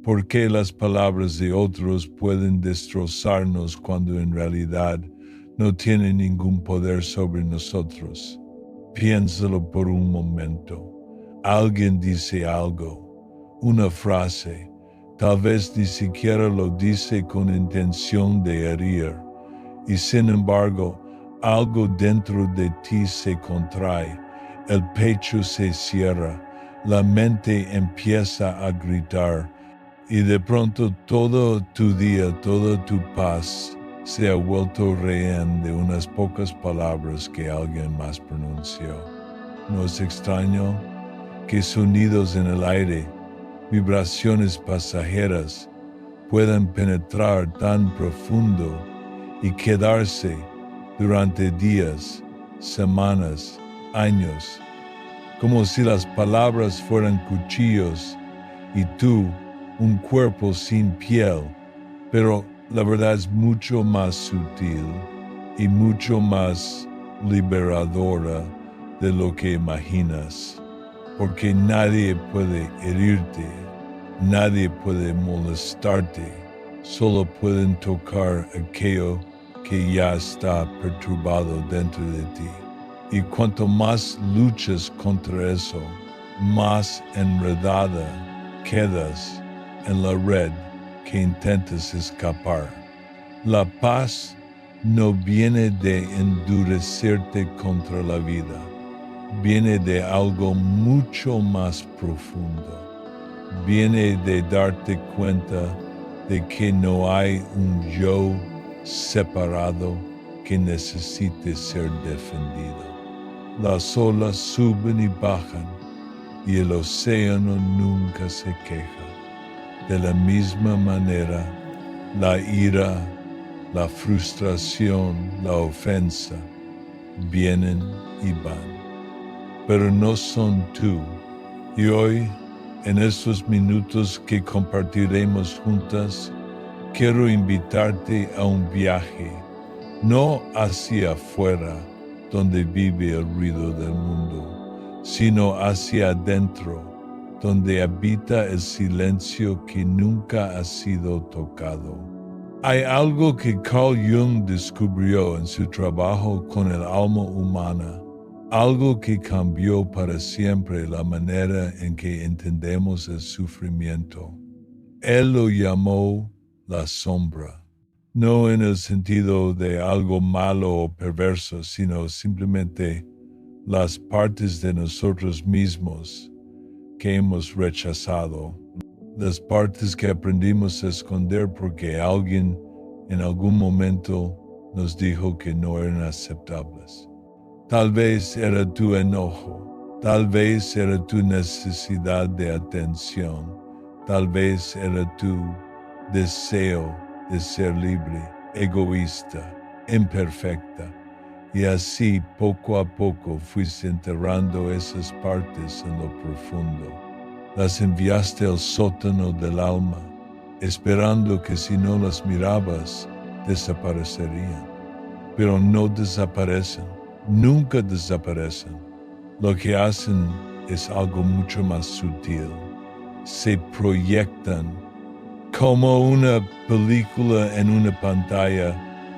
¿Por qué las palabras de otros pueden destrozarnos cuando en realidad no tienen ningún poder sobre nosotros? Piénsalo por un momento. Alguien dice algo, una frase, tal vez ni siquiera lo dice con intención de herir, y sin embargo, algo dentro de ti se contrae, el pecho se cierra, la mente empieza a gritar, y de pronto todo tu día, toda tu paz se ha vuelto rehén de unas pocas palabras que alguien más pronunció. ¿No es extraño que sonidos en el aire, vibraciones pasajeras, puedan penetrar tan profundo y quedarse durante días, semanas, años, como si las palabras fueran cuchillos y tú un cuerpo sin piel? Pero la verdad es mucho más sutil y mucho más liberadora de lo que imaginas, porque nadie puede herirte, nadie puede molestarte, solo pueden tocar aquello que ya está perturbado dentro de ti. Y cuanto más luchas contra eso, más enredada quedas en la red que intentas escapar. La paz no viene de endurecerte contra la vida, viene de algo mucho más profundo. Viene de darte cuenta de que no hay un yo separado que necesite ser defendido. Las olas suben y bajan y el océano nunca se queja. De la misma manera, la ira, la frustración, la ofensa vienen y van, pero no son tú. Y hoy, en estos minutos que compartiremos juntas, quiero invitarte a un viaje, no hacia afuera, donde vive el ruido del mundo, sino hacia adentro, donde habita el silencio que nunca ha sido tocado. Hay algo que Carl Jung descubrió en su trabajo con el alma humana, algo que cambió para siempre la manera en que entendemos el sufrimiento. Él lo llamó la sombra, no en el sentido de algo malo o perverso, sino simplemente las partes de nosotros mismos que hemos rechazado, las partes que aprendimos a esconder porque alguien en algún momento nos dijo que no eran aceptables. Tal vez era tu enojo, tal vez era tu necesidad de atención, tal vez era tu deseo de ser libre, egoísta, imperfecta. Y así, poco a poco, fuiste enterrando esas partes en lo profundo. Las enviaste al sótano del alma, esperando que si no las mirabas, desaparecerían. Pero no desaparecen, nunca desaparecen. Lo que hacen es algo mucho más sutil. Se proyectan como una película en una pantalla.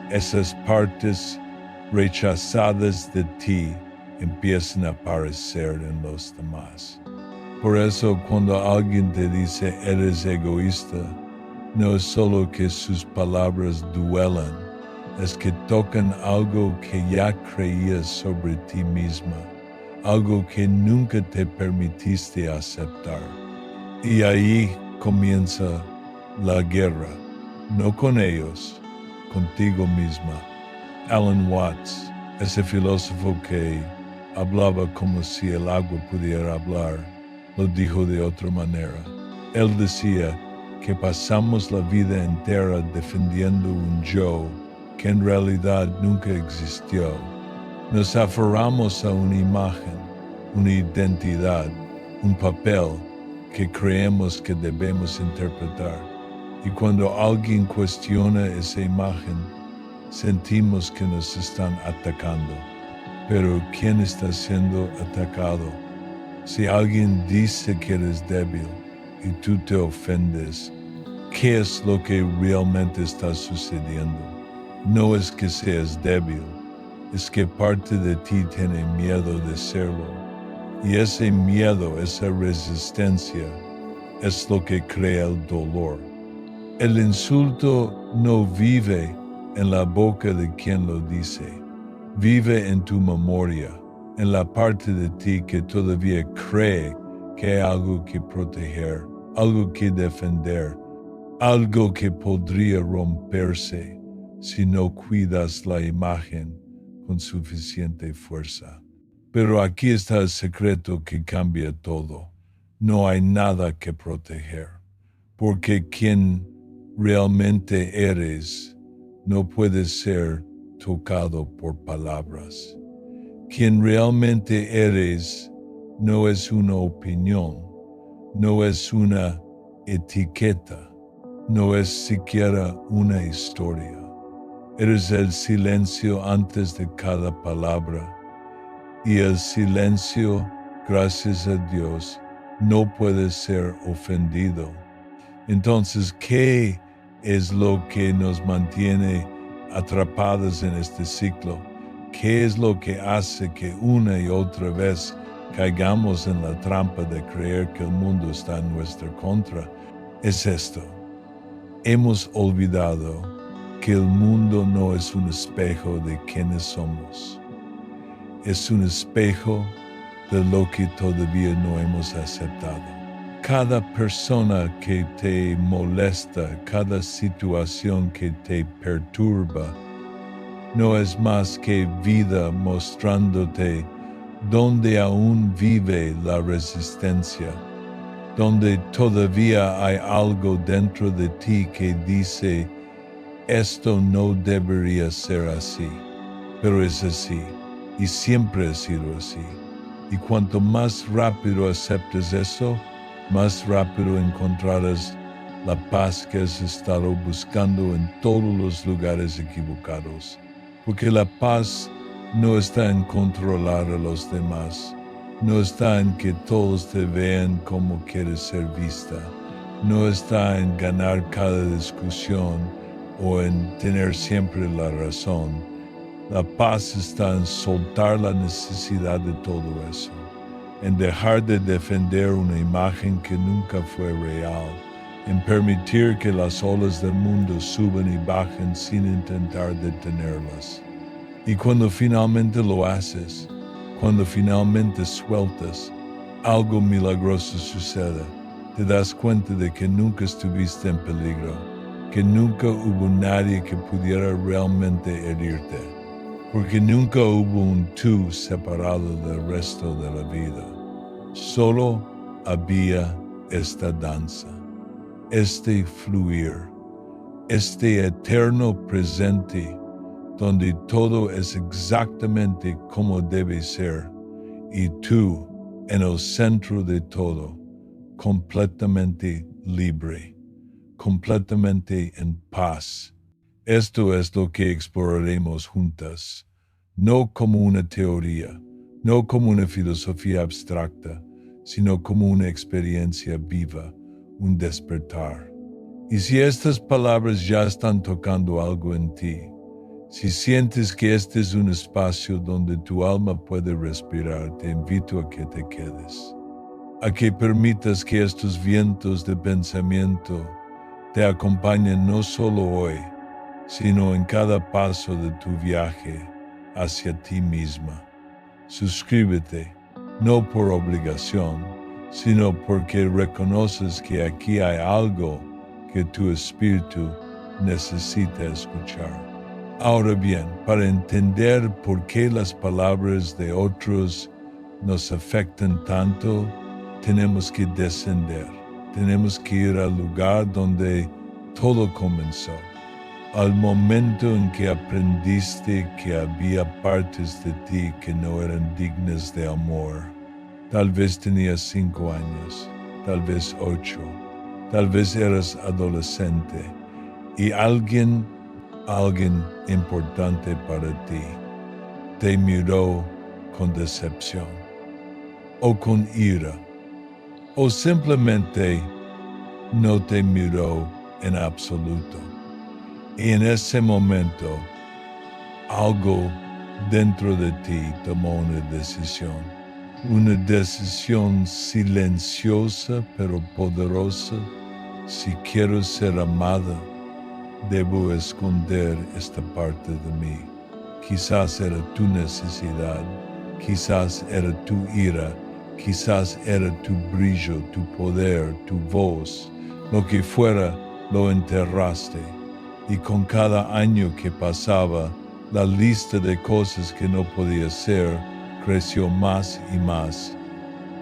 Esas partes rechazadas de ti empiezan a aparecer en los demás. Por eso cuando alguien te dice eres egoísta, no es solo que sus palabras duelan, es que tocan algo que ya creías sobre ti misma, algo que nunca te permitiste aceptar. Y ahí comienza la guerra, no con ellos, contigo misma. Alan Watts, ese filósofo que hablaba como si el agua pudiera hablar, lo dijo de otra manera. Él decía que pasamos la vida entera defendiendo un yo que en realidad nunca existió. Nos aferramos a una imagen, una identidad, un papel que creemos que debemos interpretar. Y cuando alguien cuestiona esa imagen, sentimos que nos están atacando. Pero ¿quién está siendo atacado? Si alguien dice que eres débil, y tú te ofendes, ¿qué es lo que realmente está sucediendo? No es que seas débil, es que parte de ti tiene miedo de serlo. Y ese miedo, esa resistencia, es lo que crea el dolor. El insulto no vive en la boca de quien lo dice, vive en tu memoria, en la parte de ti que todavía cree que hay algo que proteger, algo que defender, algo que podría romperse si no cuidas la imagen con suficiente fuerza. Pero aquí está el secreto que cambia todo. No hay nada que proteger, porque quien realmente eres no puede ser tocado por palabras. Quien realmente eres no es una opinión, no es una etiqueta, no es siquiera una historia. Eres el silencio antes de cada palabra, y el silencio, gracias a Dios, no puede ser ofendido. Entonces, ¿qué es lo que nos mantiene atrapados en este ciclo? ¿Qué es lo que hace que una y otra vez caigamos en la trampa de creer que el mundo está en nuestra contra? Es esto. Hemos olvidado que el mundo no es un espejo de quienes somos. Es un espejo de lo que todavía no hemos aceptado. Cada persona que te molesta, cada situación que te perturba, no es más que vida mostrándote donde aún vive la resistencia, donde todavía hay algo dentro de ti que dice, esto no debería ser así, pero es así, y siempre ha sido así. Y cuanto más rápido aceptes eso, más rápido encontrarás la paz que has estado buscando en todos los lugares equivocados. Porque la paz no está en controlar a los demás, no está en que todos te vean como quieres ser vista, no está en ganar cada discusión o en tener siempre la razón. La paz está en soltar la necesidad de todo eso, en dejar de defender una imagen que nunca fue real, en permitir que las olas del mundo suban y bajen sin intentar detenerlas. Y cuando finalmente lo haces, cuando finalmente sueltas, algo milagroso sucede. Te das cuenta de que nunca estuviste en peligro, que nunca hubo nadie que pudiera realmente herirte, porque nunca hubo un tú separado del resto de la vida. Solo había esta danza, este fluir, este eterno presente donde todo es exactamente como debe ser y tú en el centro de todo, completamente libre, completamente en paz. Esto es lo que exploraremos juntas, no como una teoría, no como una filosofía abstracta, sino como una experiencia viva, un despertar. Y si estas palabras ya están tocando algo en ti, si sientes que este es un espacio donde tu alma puede respirar, te invito a que te quedes, a que permitas que estos vientos de pensamiento te acompañen no solo hoy, sino en cada paso de tu viaje hacia ti misma. Suscríbete, no por obligación, sino porque reconoces que aquí hay algo que tu espíritu necesita escuchar. Ahora bien, para entender por qué las palabras de otros nos afectan tanto, tenemos que descender, tenemos que ir al lugar donde todo comenzó, al momento en que aprendiste que había partes de ti que no eran dignas de amor. Tal vez tenías 5 años, tal vez 8, tal vez eras adolescente y alguien importante para ti te miró con decepción o con ira o simplemente no te miró en absoluto. Y en ese momento, algo dentro de ti tomó una decisión silenciosa pero poderosa. Si quiero ser amada, debo esconder esta parte de mí. Quizás era tu necesidad, quizás era tu ira, quizás era tu brillo, tu poder, tu voz. Lo que fuera, lo enterraste. Y con cada año que pasaba, la lista de cosas que no podía ser creció más y más,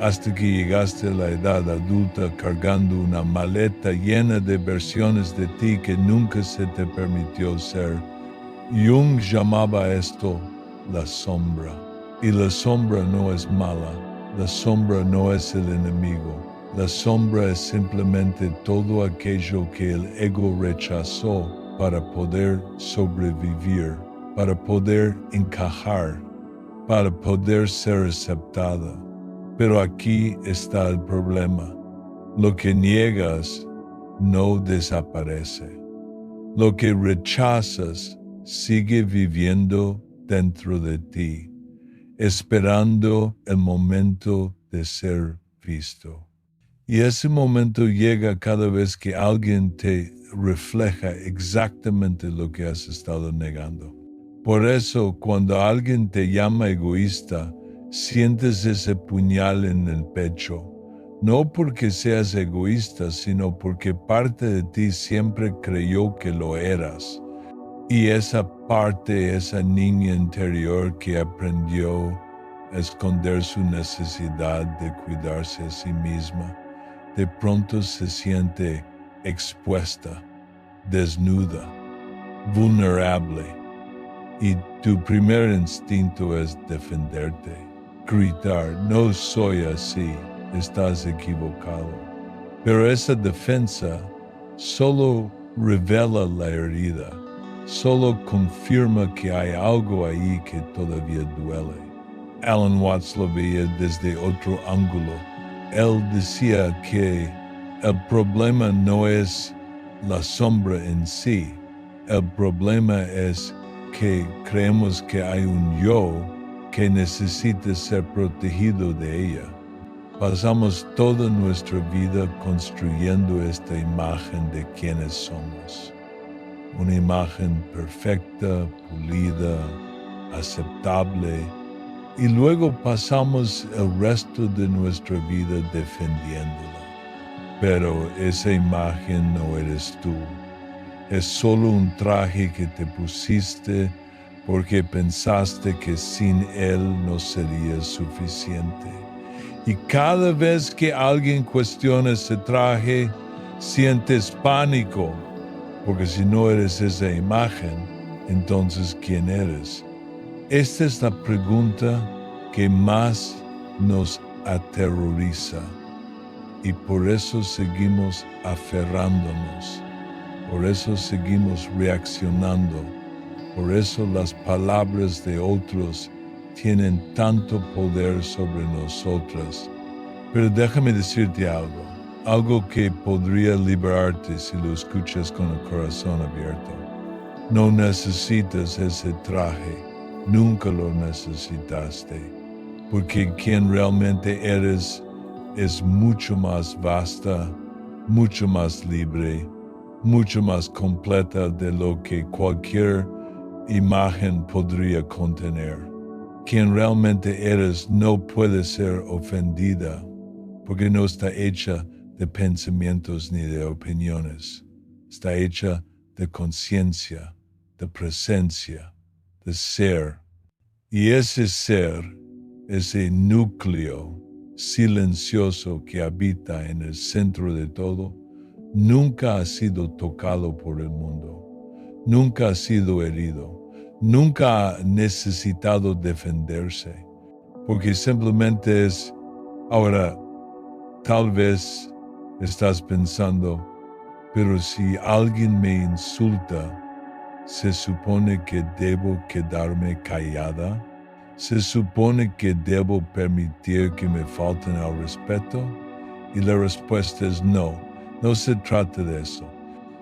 hasta que llegaste a la edad adulta cargando una maleta llena de versiones de ti que nunca se te permitió ser. Jung llamaba esto la sombra. Y la sombra no es mala, la sombra no es el enemigo, la sombra es simplemente todo aquello que el ego rechazó para poder sobrevivir, para poder encajar, para poder ser aceptada. Pero aquí está el problema. Lo que niegas no desaparece. Lo que rechazas sigue viviendo dentro de ti, esperando el momento de ser visto. Y ese momento llega cada vez que alguien te refleja exactamente lo que has estado negando. Por eso, cuando alguien te llama egoísta, sientes ese puñal en el pecho, no porque seas egoísta, sino porque parte de ti siempre creyó que lo eras. Y esa parte, esa niña interior que aprendió a esconder su necesidad de cuidarse a sí misma, de pronto se siente expuesta, desnuda, vulnerable. Y tu primer instinto es defenderte, gritar, no soy así, estás equivocado. Pero esa defensa solo revela la herida, solo confirma que hay algo ahí que todavía duele. Alan Watts lo veía desde otro ángulo. Él decía que el problema no es la sombra en sí, el problema es que creemos que hay un yo que necesita ser protegido de ella. Pasamos toda nuestra vida construyendo esta imagen de quienes somos. Una imagen perfecta, pulida, aceptable, y luego pasamos el resto de nuestra vida defendiéndola. Pero esa imagen no eres tú. Es solo un traje que te pusiste porque pensaste que sin él no sería suficiente. Y cada vez que alguien cuestiona ese traje, sientes pánico, porque si no eres esa imagen, entonces ¿quién eres? Esta es la pregunta que más nos aterroriza y por eso seguimos aferrándonos. Por eso seguimos reaccionando. Por eso las palabras de otros tienen tanto poder sobre nosotras. Pero déjame decirte algo que podría liberarte si lo escuchas con el corazón abierto. No necesitas ese traje, nunca lo necesitaste, porque quien realmente eres es mucho más vasta, mucho más libre, mucho más completa de lo que cualquier imagen podría contener. Quien realmente eres no puede ser ofendida porque no está hecha de pensamientos ni de opiniones. Está hecha de conciencia, de presencia, de ser. Y ese ser, ese núcleo silencioso que habita en el centro de todo, nunca ha sido tocado por el mundo, nunca ha sido herido, nunca ha necesitado defenderse, porque simplemente es. Ahora, tal vez estás pensando, pero si alguien me insulta, ¿se supone que debo quedarme callada? ¿Se supone que debo permitir que me falten al respeto? Y la respuesta es no. No se trata de eso.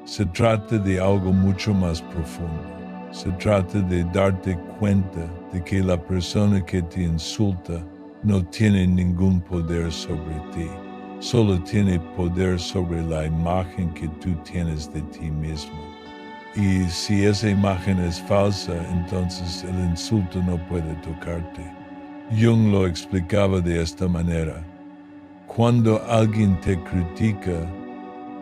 Se trata de algo mucho más profundo. Se trata de darte cuenta de que la persona que te insulta no tiene ningún poder sobre ti. Solo tiene poder sobre la imagen que tú tienes de ti mismo. Y si esa imagen es falsa, entonces el insulto no puede tocarte. Jung lo explicaba de esta manera. Cuando alguien te critica,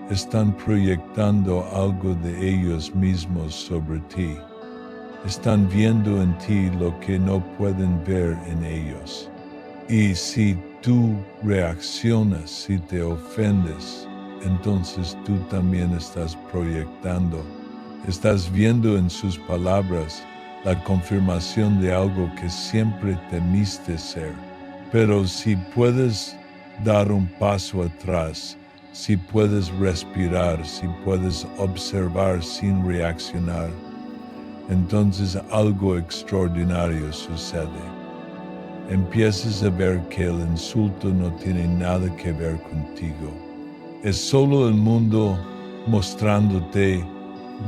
están proyectando algo de ellos mismos sobre ti. Están viendo en ti lo que no pueden ver en ellos. Y si tú reaccionas, si te ofendes, entonces tú también estás proyectando. Estás viendo en sus palabras la confirmación de algo que siempre temiste ser. Pero si puedes dar un paso atrás, si puedes respirar, si puedes observar sin reaccionar, entonces algo extraordinario sucede. Empiezas a ver que el insulto no tiene nada que ver contigo. Es solo el mundo mostrándote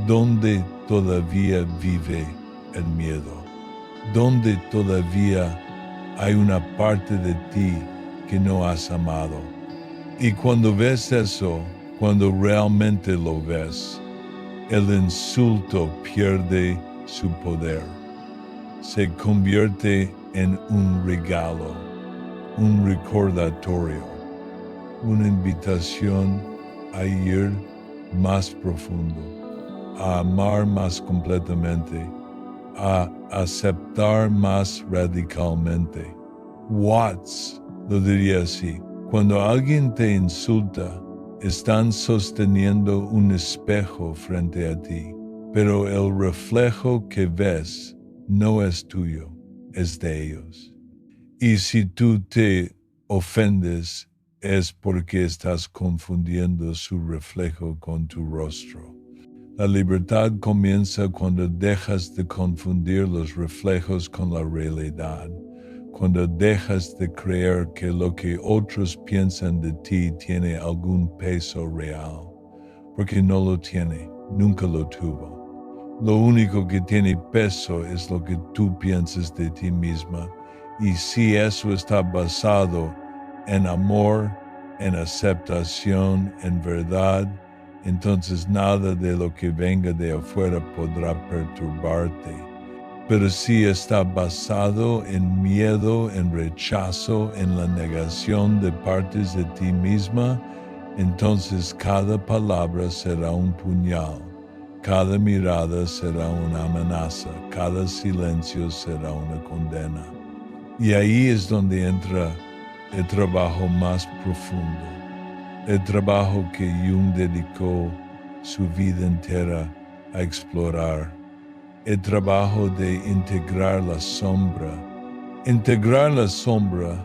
dónde todavía vive el miedo, dónde todavía hay una parte de ti que no has amado. Y cuando ves eso, cuando realmente lo ves, el insulto pierde su poder. Se convierte en un regalo, un recordatorio, una invitación a ir más profundo, a amar más completamente, a aceptar más radicalmente. Watts lo diría así: cuando alguien te insulta, están sosteniendo un espejo frente a ti, pero el reflejo que ves no es tuyo, es de ellos. Y si tú te ofendes, es porque estás confundiendo su reflejo con tu rostro. La libertad comienza cuando dejas de confundir los reflejos con la realidad, cuando dejas de creer que lo que otros piensan de ti tiene algún peso real, porque no lo tiene, nunca lo tuvo. Lo único que tiene peso es lo que tú piensas de ti misma, y si eso está basado en amor, en aceptación, en verdad, entonces nada de lo que venga de afuera podrá perturbarte. Pero si está basado en miedo, en rechazo, en la negación de partes de ti misma, entonces cada palabra será un puñal, cada mirada será una amenaza, cada silencio será una condena. Y ahí es donde entra el trabajo más profundo, el trabajo que Jung dedicó su vida entera a explorar, el trabajo de integrar la sombra. Integrar la sombra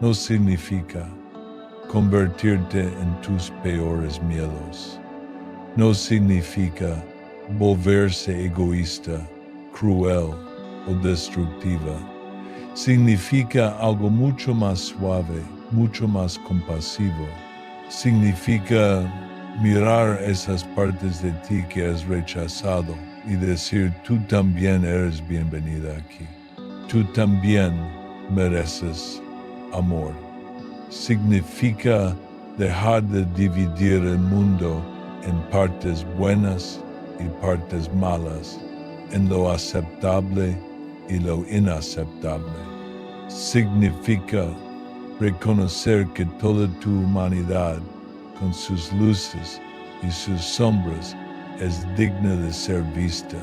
no significa convertirte en tus peores miedos. No significa volverse egoísta, cruel o destructiva. Significa algo mucho más suave, mucho más compasivo. Significa mirar esas partes de ti que has rechazado y decir: tú también eres bienvenida aquí. Tú también mereces amor. Significa dejar de dividir el mundo en partes buenas y partes malas, en lo aceptable y lo inaceptable. Significa reconocer que toda tu humanidad, con sus luces y sus sombras, es digna de ser vista.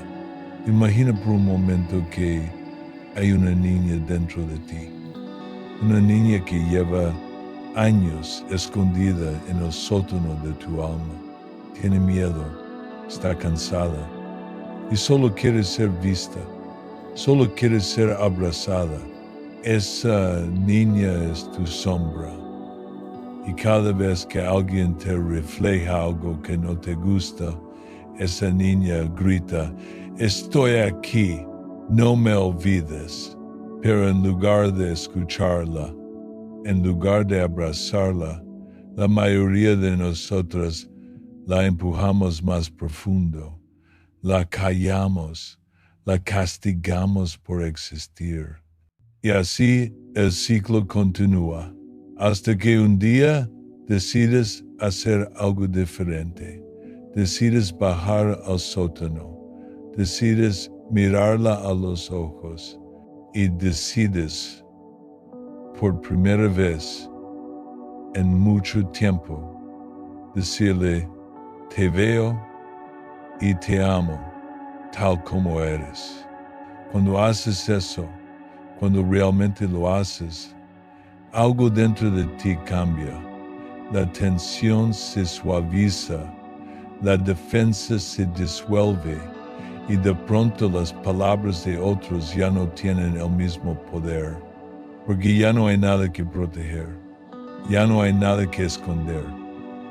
Imagina por un momento que hay una niña dentro de ti, una niña que lleva años escondida en el sótano de tu alma. Tiene miedo, está cansada y solo quiere ser vista, solo quiere ser abrazada. Esa niña es tu sombra. Y cada vez que alguien te refleja algo que no te gusta, esa niña grita: estoy aquí, no me olvides. Pero en lugar de escucharla, en lugar de abrazarla, la mayoría de nosotras la empujamos más profundo, la callamos, la castigamos por existir. Y así el ciclo continúa, hasta que un día decides hacer algo diferente, decides bajar al sótano, decides mirarla a los ojos y decides por primera vez en mucho tiempo decirle, te veo y te amo tal como eres. Cuando haces eso, cuando realmente lo haces, algo dentro de ti cambia. La tensión se suaviza, la defensa se disuelve y de pronto las palabras de otros ya no tienen el mismo poder, porque ya no hay nada que proteger, ya no hay nada que esconder.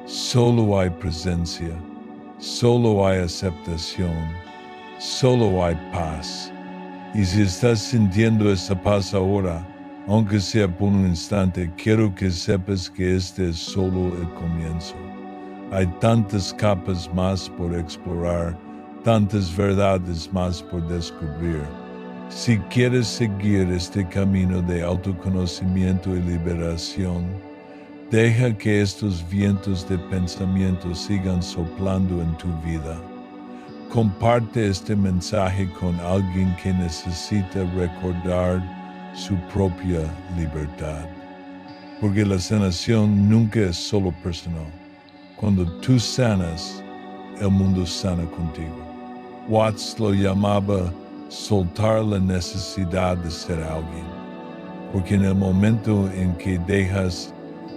Solo hay presencia, solo hay aceptación, solo hay paz. Y si estás sintiendo esa paz ahora, aunque sea por un instante, quiero que sepas que este es solo el comienzo. Hay tantas capas más por explorar, tantas verdades más por descubrir. Si quieres seguir este camino de autoconocimiento y liberación, deja que estos vientos de pensamiento sigan soplando en tu vida. Comparte este mensaje con alguien que necesita recordar su propia libertad. Porque la sanación nunca es solo personal. Cuando tú sanas, el mundo sana contigo. Watts lo llamaba soltar la necesidad de ser alguien. Porque en el momento en que dejas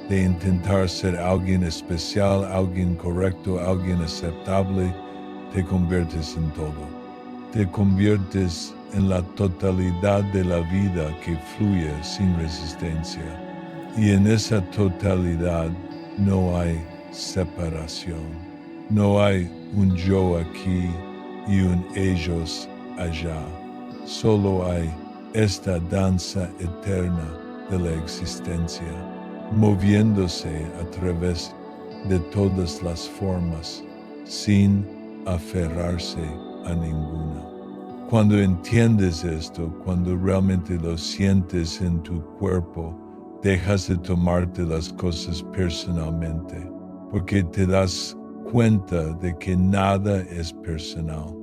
de intentar ser alguien especial, alguien correcto, alguien aceptable, te conviertes en todo. Te conviertes en la totalidad de la vida que fluye sin resistencia. Y en esa totalidad no hay separación. No hay un yo aquí y un ellos allá. Solo hay esta danza eterna de la existencia, moviéndose a través de todas las formas, sin aferrarse a ninguna. Cuando entiendes esto, cuando realmente lo sientes en tu cuerpo, dejas de tomarte las cosas personalmente, porque te das cuenta de que nada es personal.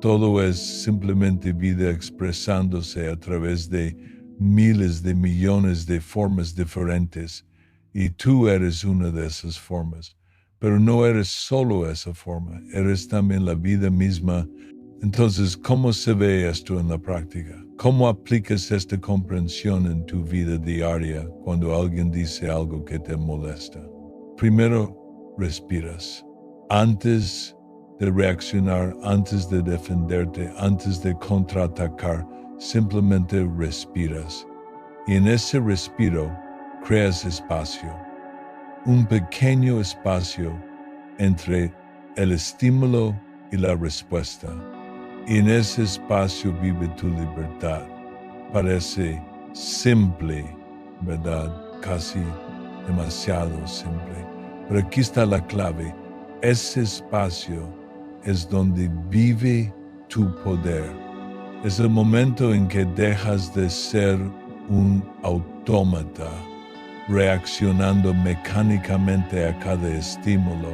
Todo es simplemente vida expresándose a través de miles de millones de formas diferentes, y tú eres una de esas formas. Pero no eres solo esa forma, eres también la vida misma. Entonces, ¿cómo se ve esto en la práctica? ¿Cómo aplicas esta comprensión en tu vida diaria cuando alguien dice algo que te molesta? Primero, respiras. Antes de reaccionar, antes de defenderte, antes de contraatacar, simplemente respiras. Y en ese respiro, creas espacio. Un pequeño espacio entre el estímulo y la respuesta. Y en ese espacio vive tu libertad. Parece simple, ¿verdad? Casi demasiado simple. Pero aquí está la clave. Ese espacio es donde vive tu poder. Es el momento en que dejas de ser un autómata, reaccionando mecánicamente a cada estímulo,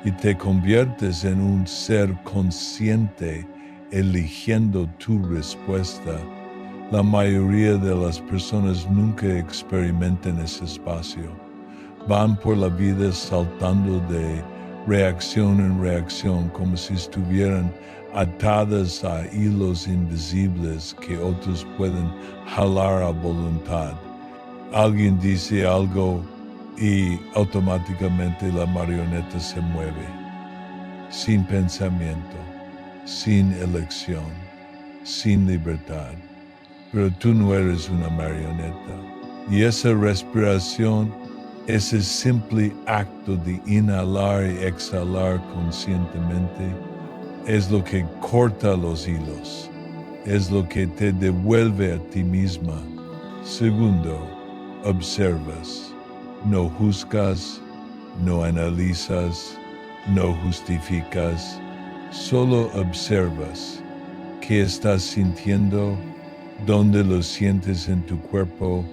y te conviertes en un ser consciente eligiendo tu respuesta. La mayoría de las personas nunca experimentan ese espacio. Van por la vida saltando de reacción en reacción como si estuvieran atadas a hilos invisibles que otros pueden jalar a voluntad. Alguien dice algo y automáticamente la marioneta se mueve, sin pensamiento, sin elección, sin libertad. Pero tú no eres una marioneta. Y esa respiración, ese simple acto de inhalar y exhalar conscientemente, es lo que corta los hilos, es lo que te devuelve a ti misma. Segundo, observas, no juzgas, no analizas, No justificas, solo observas. ¿Qué estás sintiendo? ¿Dónde lo sientes en tu cuerpo?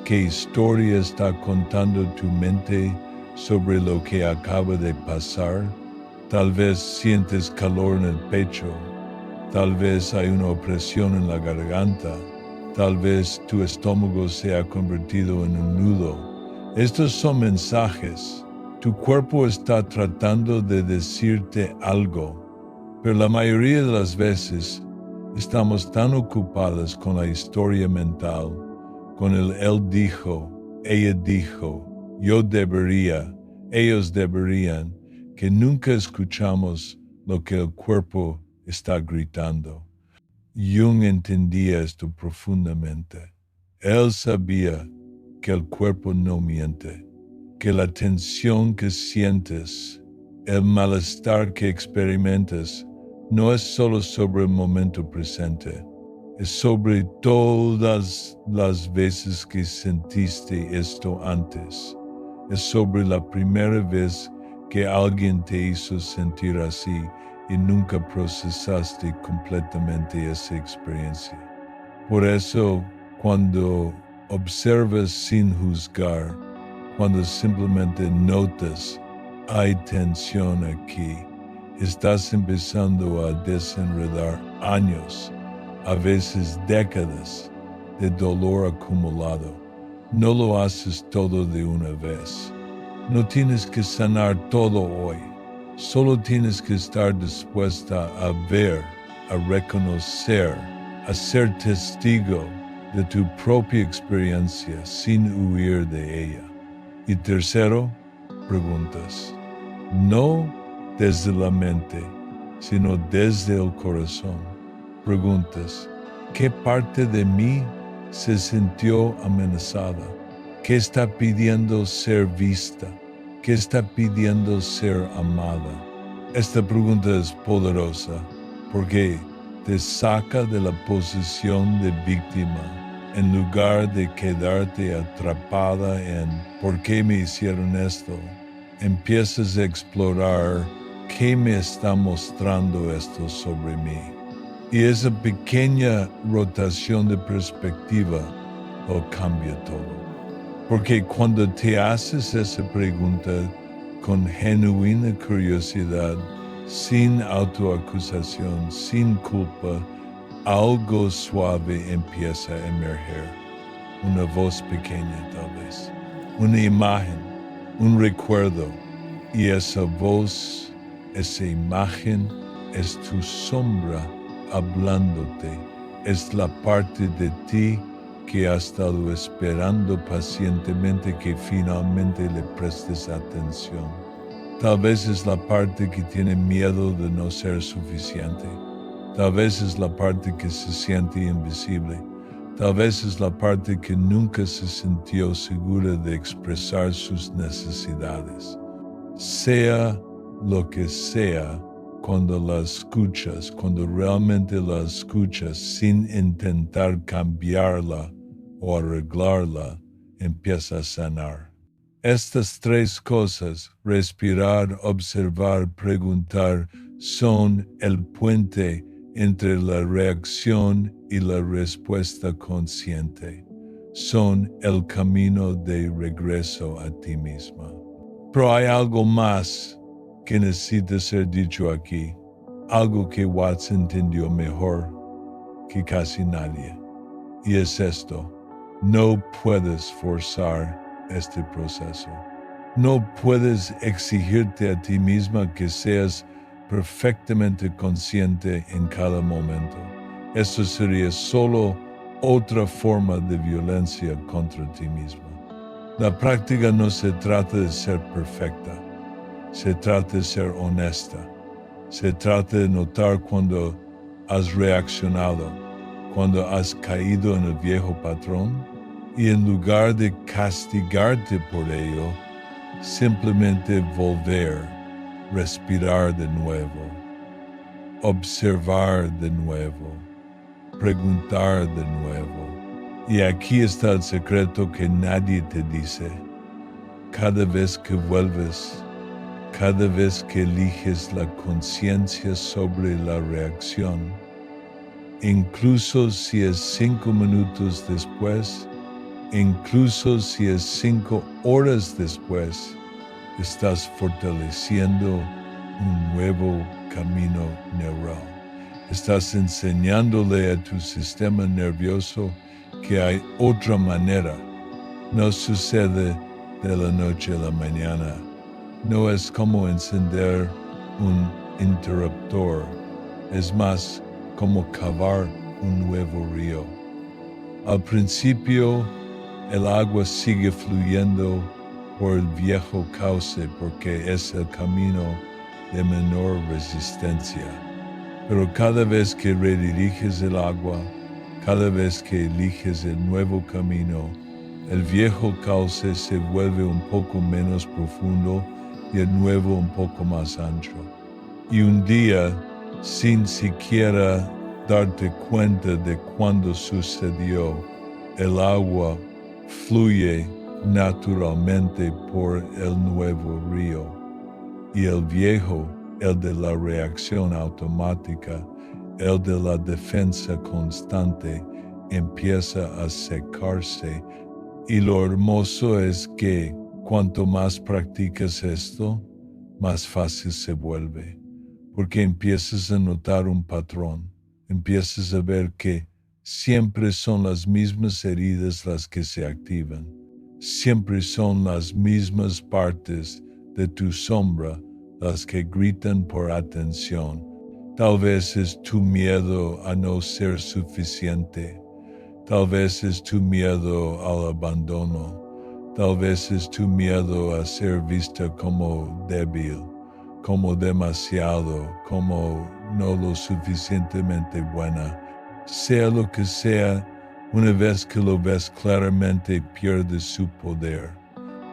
¿Qué historia está contando tu mente sobre lo que acaba de pasar? Tal vez sientes calor en el pecho. Tal vez hay una opresión en la garganta. Tal vez tu estómago se ha convertido en un nudo. Estos son mensajes. Tu cuerpo está tratando de decirte algo, pero la mayoría de las veces estamos tan ocupados con la historia mental, con el él dijo, ella dijo, yo debería, ellos deberían, que nunca escuchamos lo que el cuerpo está gritando. Jung entendía esto profundamente. Él sabía que el cuerpo no miente, que la tensión que sientes, el malestar que experimentas, no es solo sobre el momento presente, es sobre todas las veces que sentiste esto antes. Es sobre la primera vez que alguien te hizo sentir así y nunca procesaste completamente esa experiencia. Por eso, cuando observas sin juzgar, cuando simplemente notas, hay tensión aquí, estás empezando a desenredar años, a veces décadas, de dolor acumulado. No lo haces todo de una vez. No tienes que sanar todo hoy. Solo tienes que estar dispuesta a ver, a reconocer, a ser testigo de tu propia experiencia sin huir de ella. Y tercero, preguntas. No desde la mente, sino desde el corazón. Preguntas, ¿qué parte de mí se sintió amenazada? ¿Qué está pidiendo ser vista? ¿Qué está pidiendo ser amada? Esta pregunta es poderosa porque te saca de la posición de víctima en lugar de quedarte atrapada en ¿por qué me hicieron esto? Empiezas a explorar qué me está mostrando esto sobre mí. Y esa pequeña rotación de perspectiva lo cambia todo. Porque cuando te haces esa pregunta con genuina curiosidad, sin autoacusación, sin culpa, algo suave empieza a emerger. Una voz pequeña tal vez, una imagen, un recuerdo. Y esa voz, esa imagen es tu sombra hablándote. Es la parte de ti que ha estado esperando pacientemente que finalmente le prestes atención. Tal vez es la parte que tiene miedo de no ser suficiente. Tal vez es la parte que se siente invisible. Tal vez es la parte que nunca se sintió segura de expresar sus necesidades. Sea lo que sea, cuando la escuchas, cuando realmente la escuchas sin intentar cambiarla o arreglarla, empieza a sanar. Estas tres cosas, respirar, observar, preguntar, son el puente entre la reacción y la respuesta consciente. Son el camino de regreso a ti misma. Pero hay algo más que necesita ser dicho aquí, algo que Watts entendió mejor que casi nadie. Y es esto, no puedes forzar este proceso. No puedes exigirte a ti misma que seas perfectamente consciente en cada momento. Eso sería solo otra forma de violencia contra ti misma. La práctica no se trata de ser perfecta, se trata de ser honesta, se trata de notar cuando has reaccionado, cuando has caído en el viejo patrón y en lugar de castigarte por ello, simplemente volver, respirar de nuevo, observar de nuevo, preguntar de nuevo. Y aquí está el secreto que nadie te dice. Cada vez que vuelves, cada vez que eliges la conciencia sobre la reacción, incluso si es 5 minutos después, incluso si es 5 horas después, estás fortaleciendo un nuevo camino neural. Estás enseñándole a tu sistema nervioso que hay otra manera. No sucede de la noche a la mañana. No es como encender un interruptor. Es más como cavar un nuevo río. Al principio, el agua sigue fluyendo por el viejo cauce porque es el camino de menor resistencia. Pero cada vez que rediriges el agua, cada vez que eliges el nuevo camino, el viejo cauce se vuelve un poco menos profundo y el nuevo un poco más ancho. Y un día, sin siquiera darte cuenta de cuándo sucedió, el agua fluye naturalmente por el nuevo río. Y el viejo, el de la reacción automática, el de la defensa constante, empieza a secarse. Y lo hermoso es que cuanto más practicas esto, más fácil se vuelve. Porque empiezas a notar un patrón. Empiezas a ver que siempre son las mismas heridas las que se activan. Siempre son las mismas partes de tu sombra las que gritan por atención. Tal vez es tu miedo a no ser suficiente. Tal vez es tu miedo al abandono. Tal vez es tu miedo a ser vista como débil, como demasiado, como no lo suficientemente buena. Sea lo que sea, una vez que lo ves claramente pierde su poder,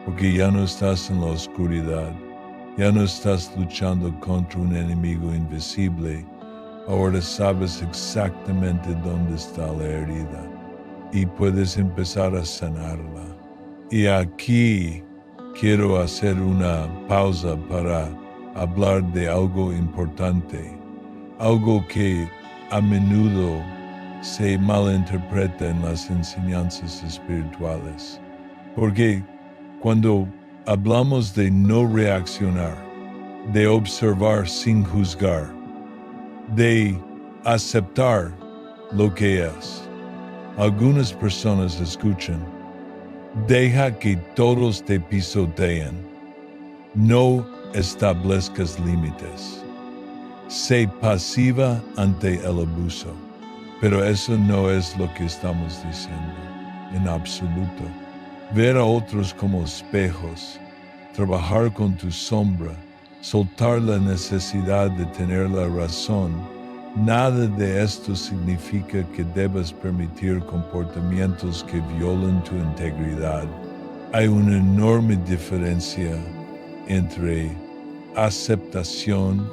porque ya no estás en la oscuridad, ya no estás luchando contra un enemigo invisible, ahora sabes exactamente dónde está la herida y puedes empezar a sanarla. Y aquí quiero hacer una pausa para hablar de algo importante, algo que a menudo se malinterpreta en las enseñanzas espirituales. Porque cuando hablamos de no reaccionar, de observar sin juzgar, de aceptar lo que es, algunas personas escuchan, deja que todos te pisoteen, no establezcas límites, sé pasiva ante el abuso. Pero eso no es lo que estamos diciendo, en absoluto. Ver a otros como espejos, trabajar con tu sombra, soltar la necesidad de tener la razón, nada de esto significa que debas permitir comportamientos que violen tu integridad. Hay una enorme diferencia entre aceptación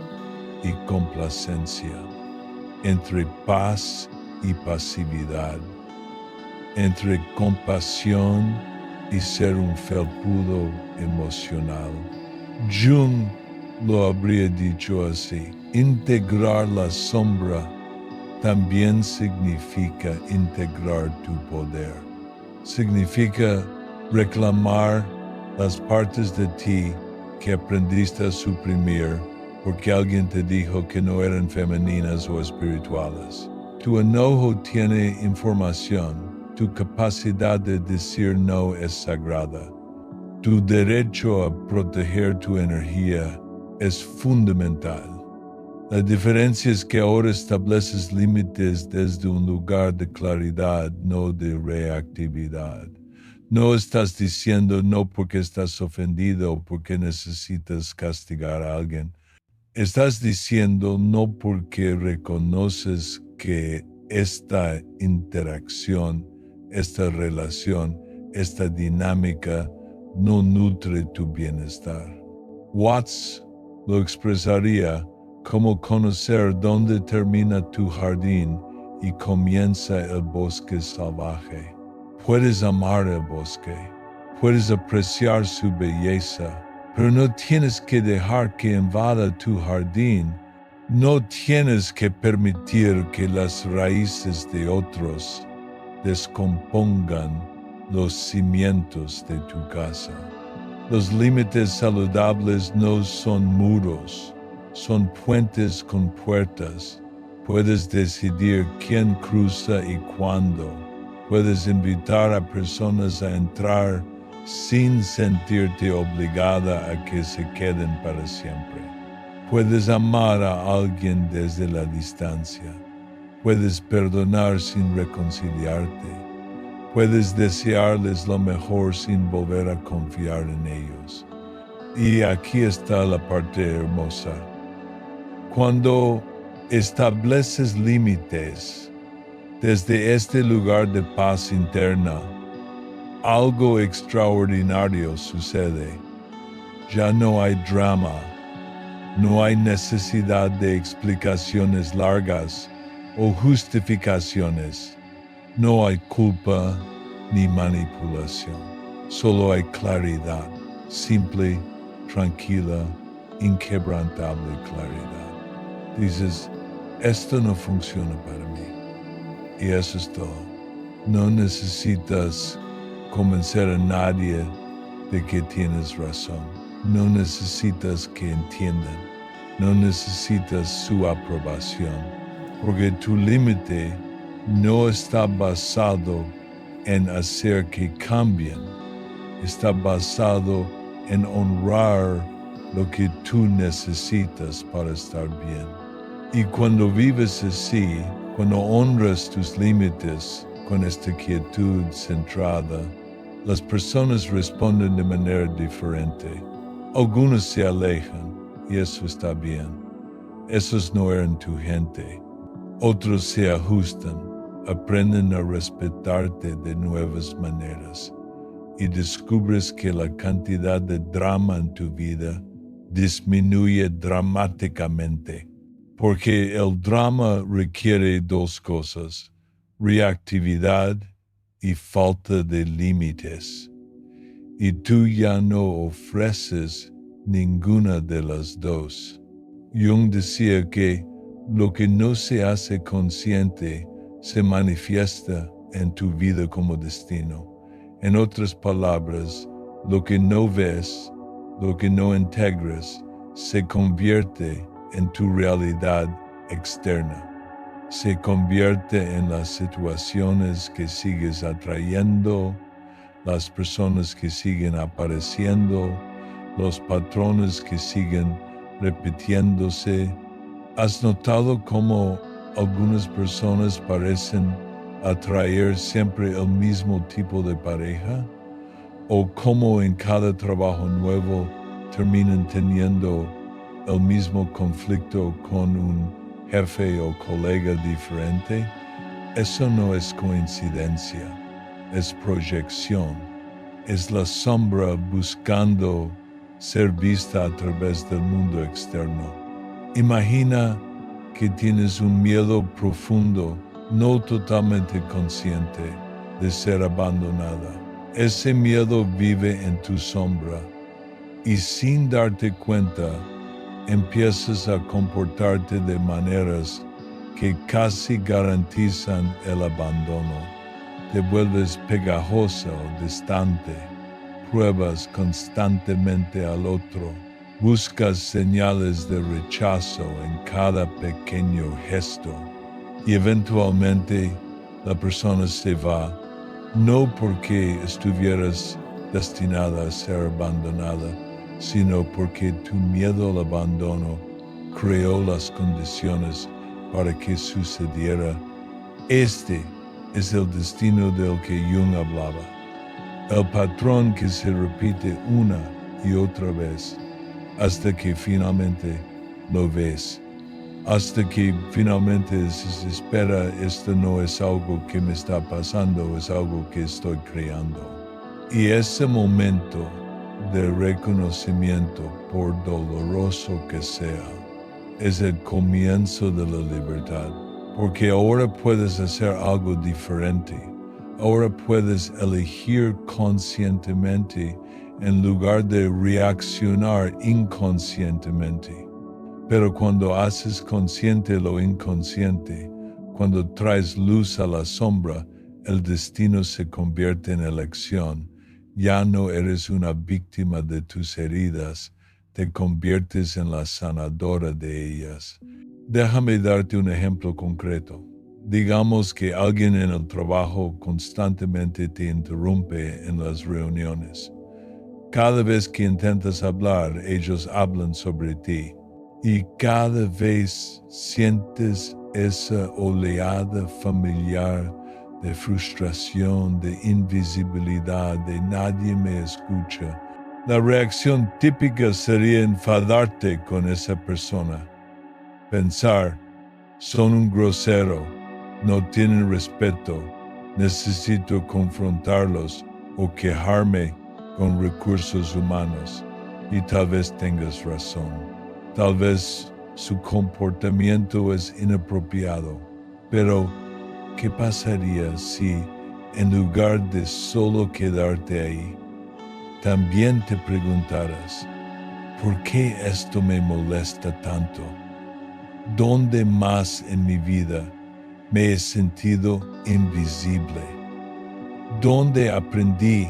y complacencia, entre paz y pasividad, entre compasión y ser un felpudo emocional. Jung lo habría dicho así: integrar la sombra también significa integrar tu poder. Significa reclamar las partes de ti que aprendiste a suprimir porque alguien te dijo que no eran femeninas o espirituales. Tu enojo tiene información. Tu capacidad de decir no es sagrada. Tu derecho a proteger tu energía es fundamental. La diferencia es que ahora estableces límites desde un lugar de claridad, no de reactividad. No estás diciendo no porque estás ofendido o porque necesitas castigar a alguien. Estás diciendo no porque reconoces que esta interacción, esta relación, esta dinámica no nutre tu bienestar. Watts lo expresaría como conocer dónde termina tu jardín y comienza el bosque salvaje. Puedes amar el bosque, puedes apreciar su belleza, pero no tienes que dejar que invada tu jardín. No tienes que permitir que las raíces de otros descompongan los cimientos de tu casa. Los límites saludables no son muros, son puentes con puertas. Puedes decidir quién cruza y cuándo. Puedes invitar a personas a entrar sin sentirte obligada a que se queden para siempre. Puedes amar a alguien desde la distancia. Puedes perdonar sin reconciliarte. Puedes desearles lo mejor sin volver a confiar en ellos. Y aquí está la parte hermosa. Cuando estableces límites desde este lugar de paz interna, algo extraordinario sucede. Ya no hay drama, no hay necesidad de explicaciones largas o justificaciones. No hay culpa ni manipulación. Solo hay claridad, simple, tranquila, inquebrantable claridad. Dices, esto no funciona para mí. Y eso es todo. No necesitas convencer a nadie de que tienes razón. No necesitas que entiendan. No necesitas su aprobación. Porque tu límite no está basado en hacer que cambien. Está basado en honrar lo que tú necesitas para estar bien. Y cuando vives así, cuando honras tus límites con esta quietud centrada, las personas responden de manera diferente. Algunos se alejan y eso está bien. Esos no eran tu gente. Otros se ajustan, aprenden a respetarte de nuevas maneras y descubres que la cantidad de drama en tu vida disminuye dramáticamente. Porque el drama requiere dos cosas, reactividad y falta de límites. Y tú ya no ofreces ninguna de las dos. Jung decía que lo que no se hace consciente se manifiesta en tu vida como destino. En otras palabras, lo que no ves, lo que no integras, se convierte en tu realidad externa. Se convierte en las situaciones que sigues atrayendo, las personas que siguen apareciendo, los patrones que siguen repitiéndose. ¿Has notado cómo algunas personas parecen atraer siempre el mismo tipo de pareja? ¿O cómo en cada trabajo nuevo terminan teniendo el mismo conflicto con un jefe o colega diferente? Eso no es coincidencia, es proyección, es la sombra buscando ser vista a través del mundo externo. Imagina que tienes un miedo profundo, no totalmente consciente, de ser abandonada. Ese miedo vive en tu sombra y sin darte cuenta, empiezas a comportarte de maneras que casi garantizan el abandono. Te vuelves pegajosa o distante, pruebas constantemente al otro, buscas señales de rechazo en cada pequeño gesto y eventualmente la persona se va, no porque estuvieras destinada a ser abandonada, sino porque tu miedo al abandono creó las condiciones para que sucediera. Este es el destino del que Jung hablaba. El patrón que se repite una y otra vez hasta que finalmente lo ves. Hasta que finalmente se espera, esto no es algo que me está pasando, es algo que estoy creando. Y ese momento de reconocimiento, por doloroso que sea, es el comienzo de la libertad. Porque ahora puedes hacer algo diferente. Ahora puedes elegir conscientemente en lugar de reaccionar inconscientemente. Pero cuando haces consciente lo inconsciente, cuando traes luz a la sombra, el destino se convierte en elección. Ya no eres una víctima de tus heridas, te conviertes en la sanadora de ellas. Déjame darte un ejemplo concreto. Digamos que alguien en el trabajo constantemente te interrumpe en las reuniones. Cada vez que intentas hablar, ellos hablan sobre ti. Y cada vez sientes esa oleada familiar de frustración, de invisibilidad, de nadie me escucha. La reacción típica sería enfadarte con esa persona. Pensar, son un grosero, no tienen respeto, necesito confrontarlos o quejarme con recursos humanos. Y tal vez tengas razón. Tal vez su comportamiento es inapropiado, pero ¿qué pasaría si, en lugar de solo quedarte ahí, también te preguntaras, ¿por qué esto me molesta tanto? ¿Dónde más en mi vida me he sentido invisible? ¿Dónde aprendí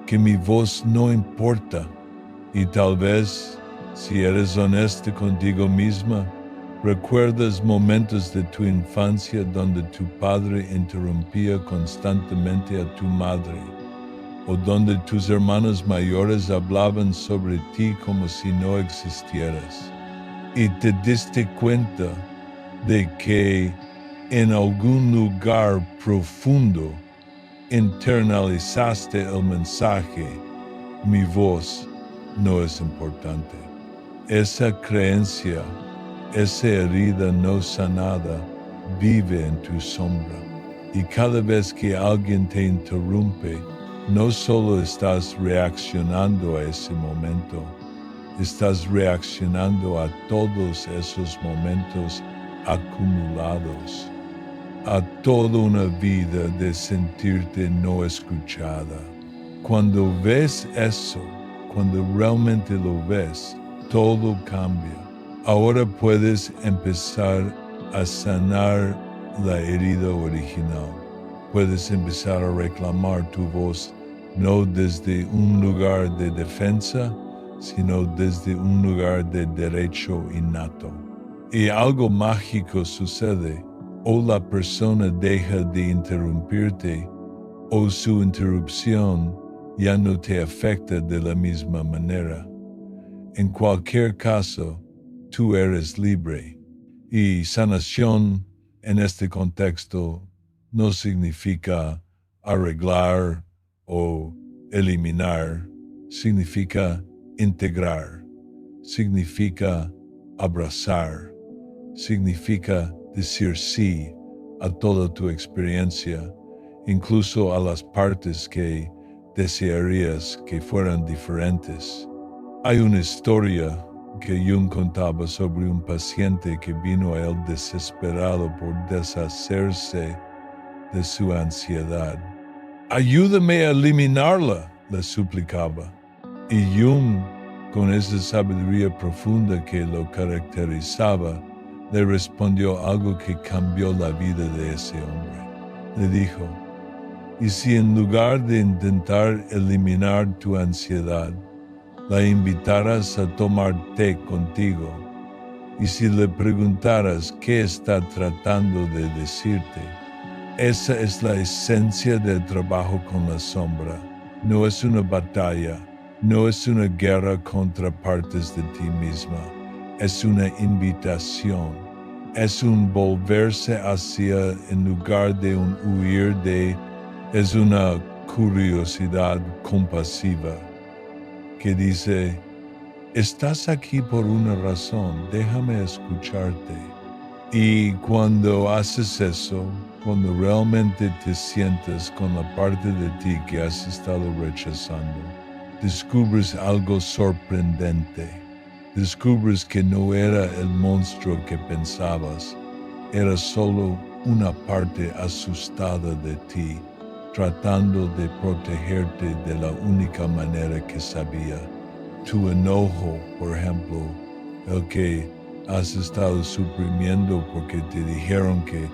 que mi voz no importa? Y tal vez, si eres honesta contigo misma, recuerdas momentos de tu infancia donde tu padre interrumpía constantemente a tu madre, o donde tus hermanos mayores hablaban sobre ti como si no existieras. Y te diste cuenta de que en algún lugar profundo internalizaste el mensaje, mi voz no es importante. Esa creencia, esa herida no sanada, vive en tu sombra. Y cada vez que alguien te interrumpe, no solo estás reaccionando a ese momento, estás reaccionando a todos esos momentos acumulados, a toda una vida de sentirte no escuchada. Cuando ves eso, cuando realmente lo ves, todo cambia. Ahora puedes empezar a sanar la herida original. Puedes empezar a reclamar tu voz no desde un lugar de defensa, sino desde un lugar de derecho innato. Y algo mágico sucede. O la persona deja de interrumpirte, o su interrupción ya no te afecta de la misma manera. En cualquier caso, tú eres libre. Y sanación en este contexto no significa arreglar o eliminar, significa integrar, significa abrazar, significa decir sí a toda tu experiencia, incluso a las partes que desearías que fueran diferentes. Hay una historia que Jung contaba sobre un paciente que vino a él desesperado por deshacerse de su ansiedad. Ayúdame a eliminarla, le suplicaba. Y Jung, con esa sabiduría profunda que lo caracterizaba, le respondió algo que cambió la vida de ese hombre. Le dijo, ¿y si en lugar de intentar eliminar tu ansiedad, la invitaras a tomar té contigo? Y si le preguntaras qué está tratando de decirte? Esa es la esencia del trabajo con la sombra. No es una batalla, no es una guerra contra partes de ti misma. Es una invitación, es un volverse hacia en lugar de un huir de, es una curiosidad compasiva que dice, estás aquí por una razón, déjame escucharte. Y cuando haces eso, cuando realmente te sientes con la parte de ti que has estado rechazando, descubres algo sorprendente. Descubres que no era el monstruo que pensabas, era solo una parte asustada de ti, tratando de protegerte de la única manera que sabía. Tu enojo, por ejemplo, el que has estado suprimiendo porque te dijeron que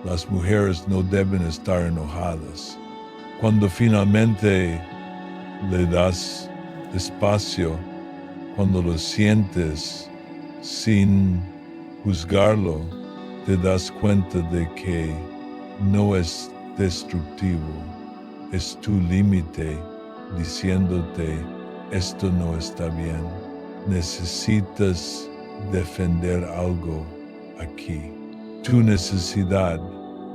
las mujeres no deben estar enojadas. Cuando finalmente le das espacio, cuando lo sientes sin juzgarlo, te das cuenta de que no es destructivo, es tu límite diciéndote esto no está bien, necesitas defender algo aquí. Tu necesidad,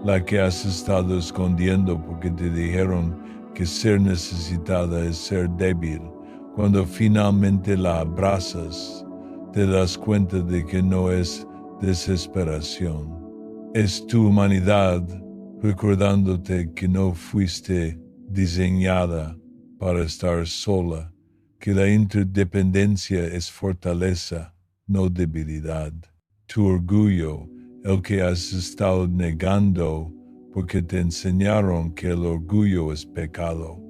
la que has estado escondiendo porque te dijeron que ser necesitada es ser débil, cuando finalmente la abrazas, te das cuenta de que no es desesperación. Es tu humanidad recordándote que no fuiste diseñada para estar sola, que la interdependencia es fortaleza, no debilidad. Tu orgullo, el que has estado negando porque te enseñaron que el orgullo es pecado.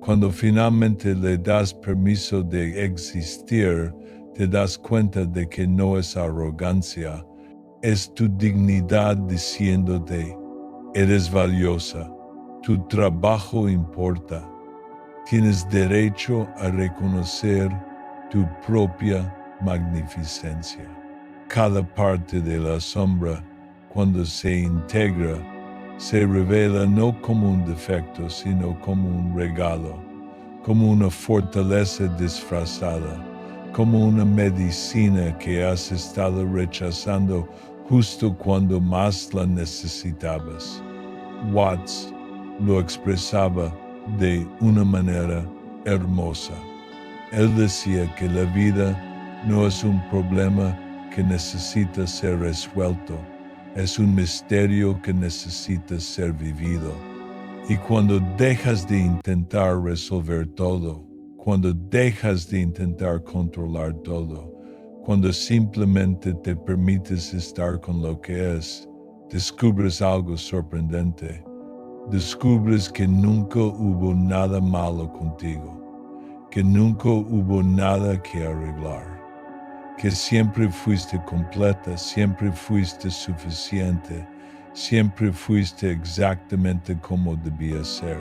Cuando finalmente le das permiso de existir, te das cuenta de que no es arrogancia, es tu dignidad diciéndote, eres valiosa, tu trabajo importa, tienes derecho a reconocer tu propia magnificencia. Cada parte de la sombra, cuando se integra, se revela no como un defecto, sino como un regalo, como una fortaleza disfrazada, como una medicina que has estado rechazando justo cuando más la necesitabas. Watts lo expresaba de una manera hermosa. Él decía que la vida no es un problema que necesita ser resuelto, es un misterio que necesita ser vivido. Y cuando dejas de intentar resolver todo, cuando dejas de intentar controlar todo, cuando simplemente te permites estar con lo que es, descubres algo sorprendente. Descubres que nunca hubo nada malo contigo, que nunca hubo nada que arreglar, que siempre fuiste completa, siempre fuiste suficiente, siempre fuiste exactamente como debía ser.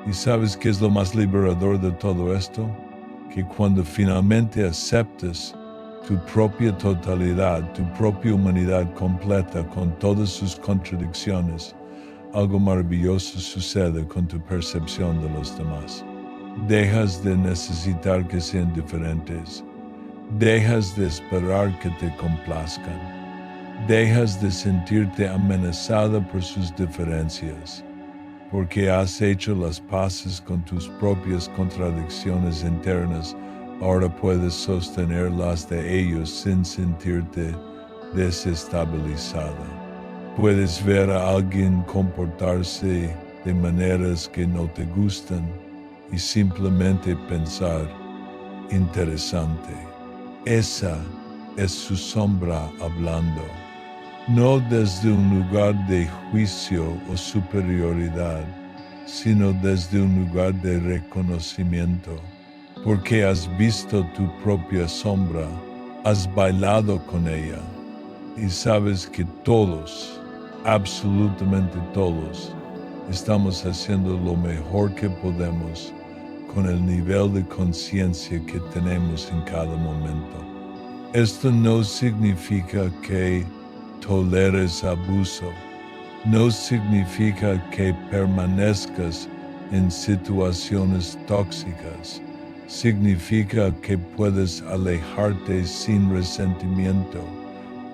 ¿Y sabes qué es lo más liberador de todo esto? Que cuando finalmente aceptas tu propia totalidad, tu propia humanidad completa con todas sus contradicciones, algo maravilloso sucede con tu percepción de los demás. Dejas de necesitar que sean diferentes. Dejas de esperar que te complazcan. Dejas de sentirte amenazada por sus diferencias, porque has hecho las paces con tus propias contradicciones internas. Ahora puedes sostener las de ellos sin sentirte desestabilizada. Puedes ver a alguien comportarse de maneras que no te gustan y simplemente pensar, interesante. Esa es su sombra hablando, no desde un lugar de juicio o superioridad, sino desde un lugar de reconocimiento, porque has visto tu propia sombra, has bailado con ella y sabes que todos, absolutamente todos, estamos haciendo lo mejor que podemos con el nivel de conciencia que tenemos en cada momento. Esto no significa que toleres abuso, no significa que permanezcas en situaciones tóxicas, significa que puedes alejarte sin resentimiento,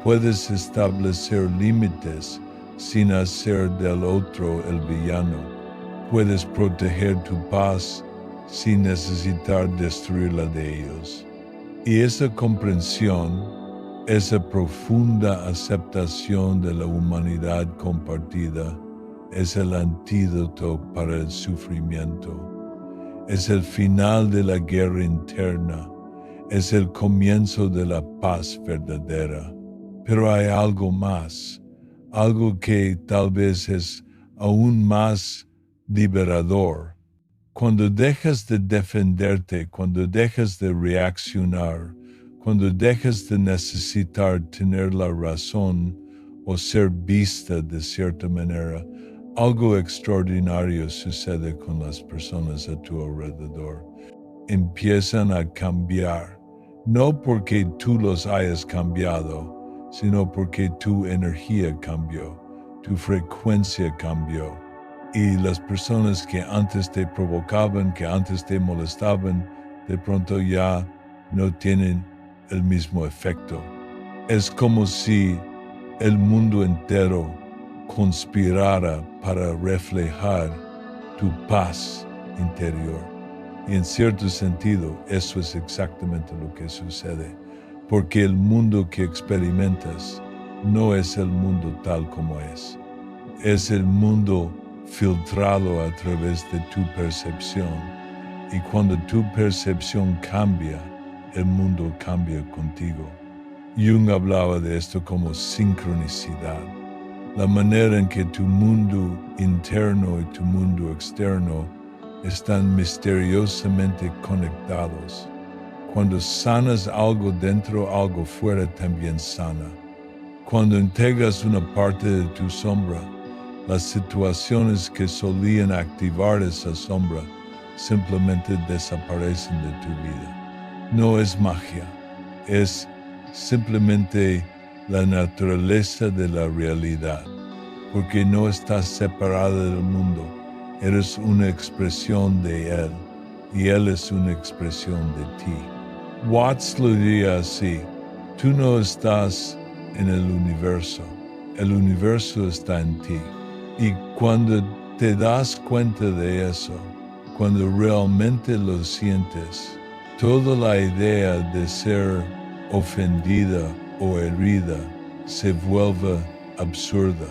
puedes establecer límites sin hacer del otro el villano, puedes proteger tu paz sin necesitar destruirla de ellos. Y esa comprensión, esa profunda aceptación de la humanidad compartida es el antídoto para el sufrimiento. Es el final de la guerra interna, es el comienzo de la paz verdadera. Pero hay algo más, algo que tal vez es aún más liberador. Cuando dejas de defenderte, cuando dejas de reaccionar, cuando dejas de necesitar tener la razón o ser vista de cierta manera, algo extraordinario sucede con las personas a tu alrededor. Empiezan a cambiar, no porque tú los hayas cambiado, sino porque tu energía cambió, tu frecuencia cambió. Y las personas que antes te provocaban, que antes te molestaban, de pronto ya no tienen el mismo efecto. Es como si el mundo entero conspirara para reflejar tu paz interior. Y en cierto sentido, eso es exactamente lo que sucede, porque el mundo que experimentas no es el mundo tal como es el mundo filtrado a través de tu percepción. Y cuando tu percepción cambia, el mundo cambia contigo. Jung hablaba de esto como sincronicidad, la manera en que tu mundo interno y tu mundo externo están misteriosamente conectados. Cuando sanas algo dentro, algo fuera también sana. Cuando integras una parte de tu sombra, las situaciones que solían activar esa sombra simplemente desaparecen de tu vida. No es magia, es simplemente la naturaleza de la realidad, porque no estás separada del mundo, eres una expresión de él y él es una expresión de ti. Watts lo diría así: tú no estás en el universo está en ti. Y cuando te das cuenta de eso, cuando realmente lo sientes, toda la idea de ser ofendida o herida se vuelve absurda.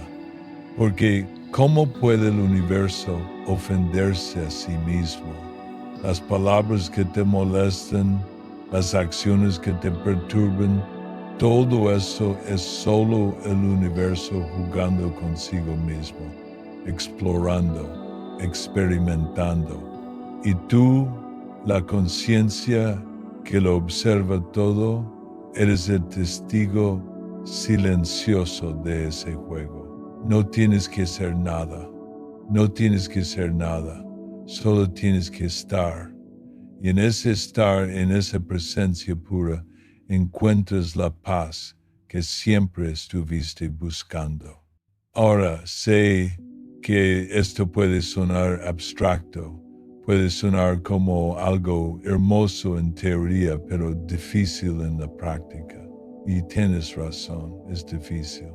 Porque ¿cómo puede el universo ofenderse a sí mismo? Las palabras que te molestan, las acciones que te perturban, todo eso es solo el universo jugando consigo mismo, explorando, experimentando. Y tú, la conciencia que lo observa todo, eres el testigo silencioso de ese juego. No tienes que hacer nada, no tienes que hacer nada, solo tienes que estar. Y en ese estar, en esa presencia pura, encuentras la paz que siempre estuviste buscando. Ahora, sé que esto puede sonar abstracto, puede sonar como algo hermoso en teoría, pero difícil en la práctica. Y tienes razón, es difícil.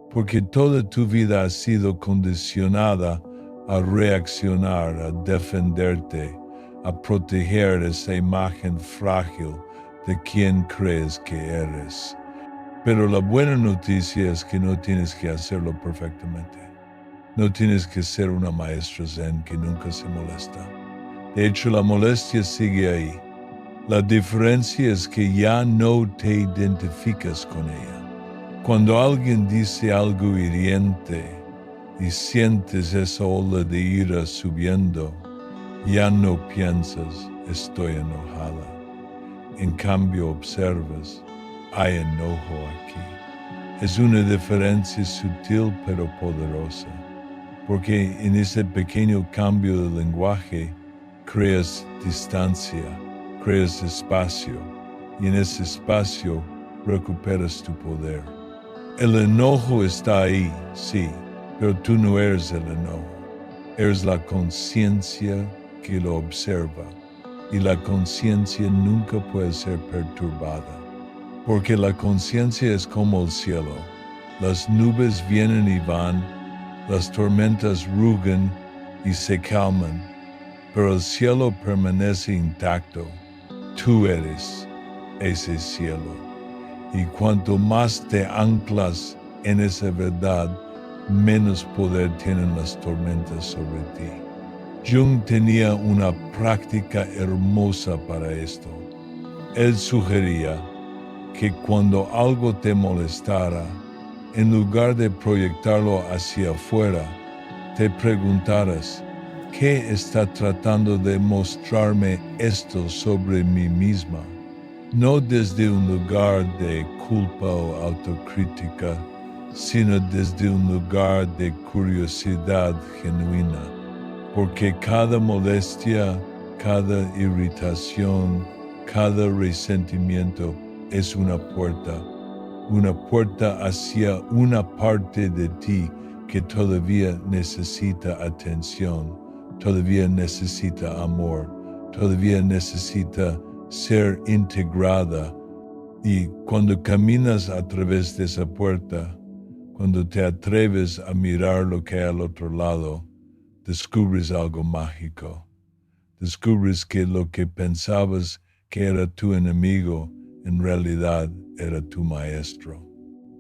Porque toda tu vida ha sido condicionada a reaccionar, a defenderte, a proteger esa imagen frágil de quien crees que eres. Pero la buena noticia es que no tienes que hacerlo perfectamente. No tienes que ser una maestra zen que nunca se molesta. De hecho, la molestia sigue ahí. La diferencia es que ya no te identificas con ella. Cuando alguien dice algo hiriente y sientes esa ola de ira subiendo, ya no piensas, estoy enojada. En cambio observas, hay enojo aquí. Es una diferencia sutil pero poderosa, porque en ese pequeño cambio de lenguaje creas distancia, creas espacio, y en ese espacio recuperas tu poder. El enojo está ahí, sí, pero tú no eres el enojo, eres la conciencia que lo observa, y la conciencia nunca puede ser perturbada, porque la conciencia es como el cielo. Las nubes vienen y van, las tormentas rugen y se calman, pero el cielo permanece intacto. Tú eres ese cielo, y cuanto más te anclas en esa verdad, menos poder tienen las tormentas sobre ti. Jung tenía una práctica hermosa para esto. Él sugería que cuando algo te molestara, en lugar de proyectarlo hacia afuera, te preguntaras, ¿Qué está tratando de mostrarme esto sobre mí misma? No desde un lugar de culpa o autocrítica, sino desde un lugar de curiosidad genuina, porque cada molestia, cada irritación, cada resentimiento es una puerta hacia una parte de ti que todavía necesita atención, todavía necesita amor, todavía necesita ser integrada. Y cuando caminas a través de esa puerta, cuando te atreves a mirar lo que hay al otro lado, descubres algo mágico. Descubres que lo que pensabas que era tu enemigo, en realidad era tu maestro.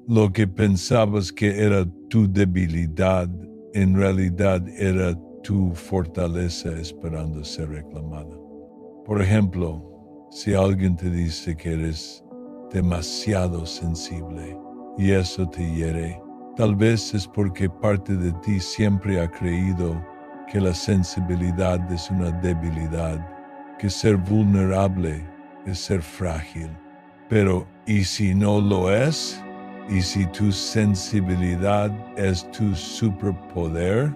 Lo que pensabas que era tu debilidad, en realidad era tu fortaleza esperando ser reclamada. Por ejemplo, si alguien te dice que eres demasiado sensible y eso te hiere, tal vez es porque parte de ti siempre ha creído que la sensibilidad es una debilidad, que ser vulnerable es ser frágil. Pero, ¿y si no lo es? ¿Y si tu sensibilidad es tu superpoder?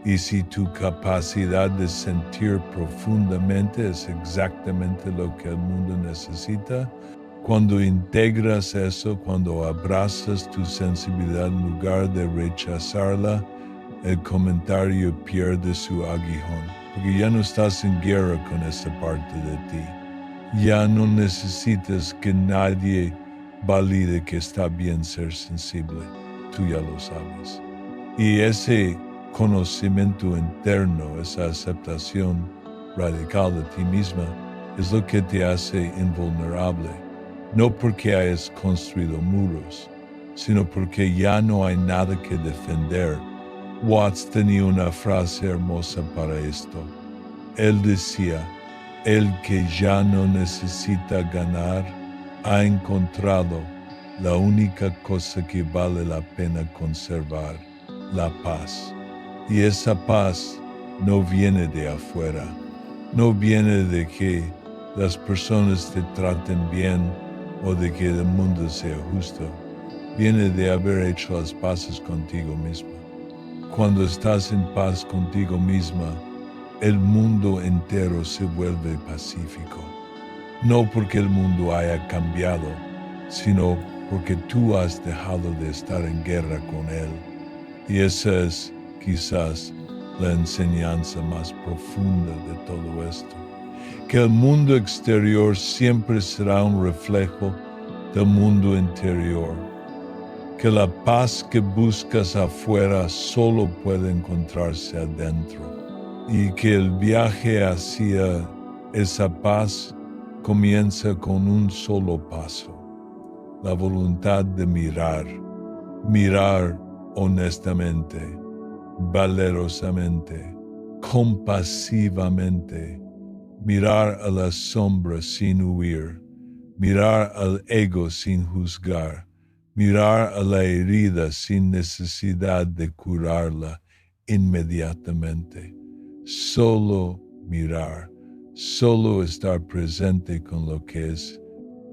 ¿Y si tu capacidad de sentir profundamente es exactamente lo que el mundo necesita? Cuando integras eso, cuando abrazas tu sensibilidad en lugar de rechazarla, el comentario pierde su aguijón, porque ya no estás en guerra con esa parte de ti. Ya no necesitas que nadie valide que está bien ser sensible. Tú ya lo sabes. Y ese conocimiento interno, esa aceptación radical de ti misma, es lo que te hace invulnerable. No porque hayas construido muros, sino porque ya no hay nada que defender. Watts tenía una frase hermosa para esto. Él decía, el que ya no necesita ganar ha encontrado la única cosa que vale la pena conservar, la paz. Y esa paz no viene de afuera, no viene de que las personas te traten bien o de que el mundo sea justo. Viene de haber hecho las paces contigo misma. Cuando estás en paz contigo misma, el mundo entero se vuelve pacífico. No porque el mundo haya cambiado, sino porque tú has dejado de estar en guerra con él. Y esa es quizás la enseñanza más profunda de todo esto. Que el mundo exterior siempre será un reflejo del mundo interior. Que la paz que buscas afuera solo puede encontrarse adentro. Y que el viaje hacia esa paz comienza con un solo paso. La voluntad de mirar honestamente, valerosamente, compasivamente, mirar a la sombra sin huir, mirar al ego sin juzgar, mirar a la herida sin necesidad de curarla inmediatamente. Solo mirar, solo estar presente con lo que es.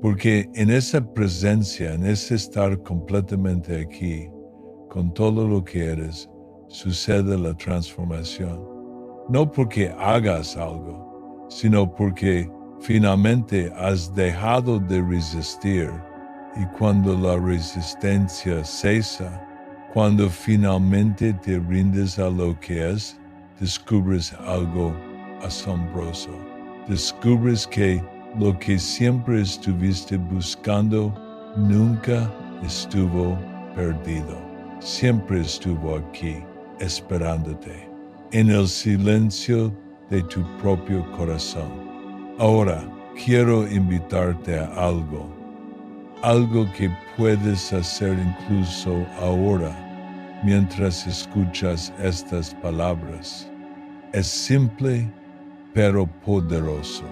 Porque en esa presencia, en ese estar completamente aquí, con todo lo que eres, sucede la transformación. No porque hagas algo, sino porque finalmente has dejado de resistir. Y cuando la resistencia cesa, cuando finalmente te rindes a lo que es, descubres algo asombroso. Descubres que lo que siempre estuviste buscando nunca estuvo perdido. Siempre estuvo aquí, esperándote, en el silencio de tu propio corazón. Ahora, quiero invitarte a algo que puedes hacer incluso ahora, mientras escuchas estas palabras. Es simple, pero poderoso.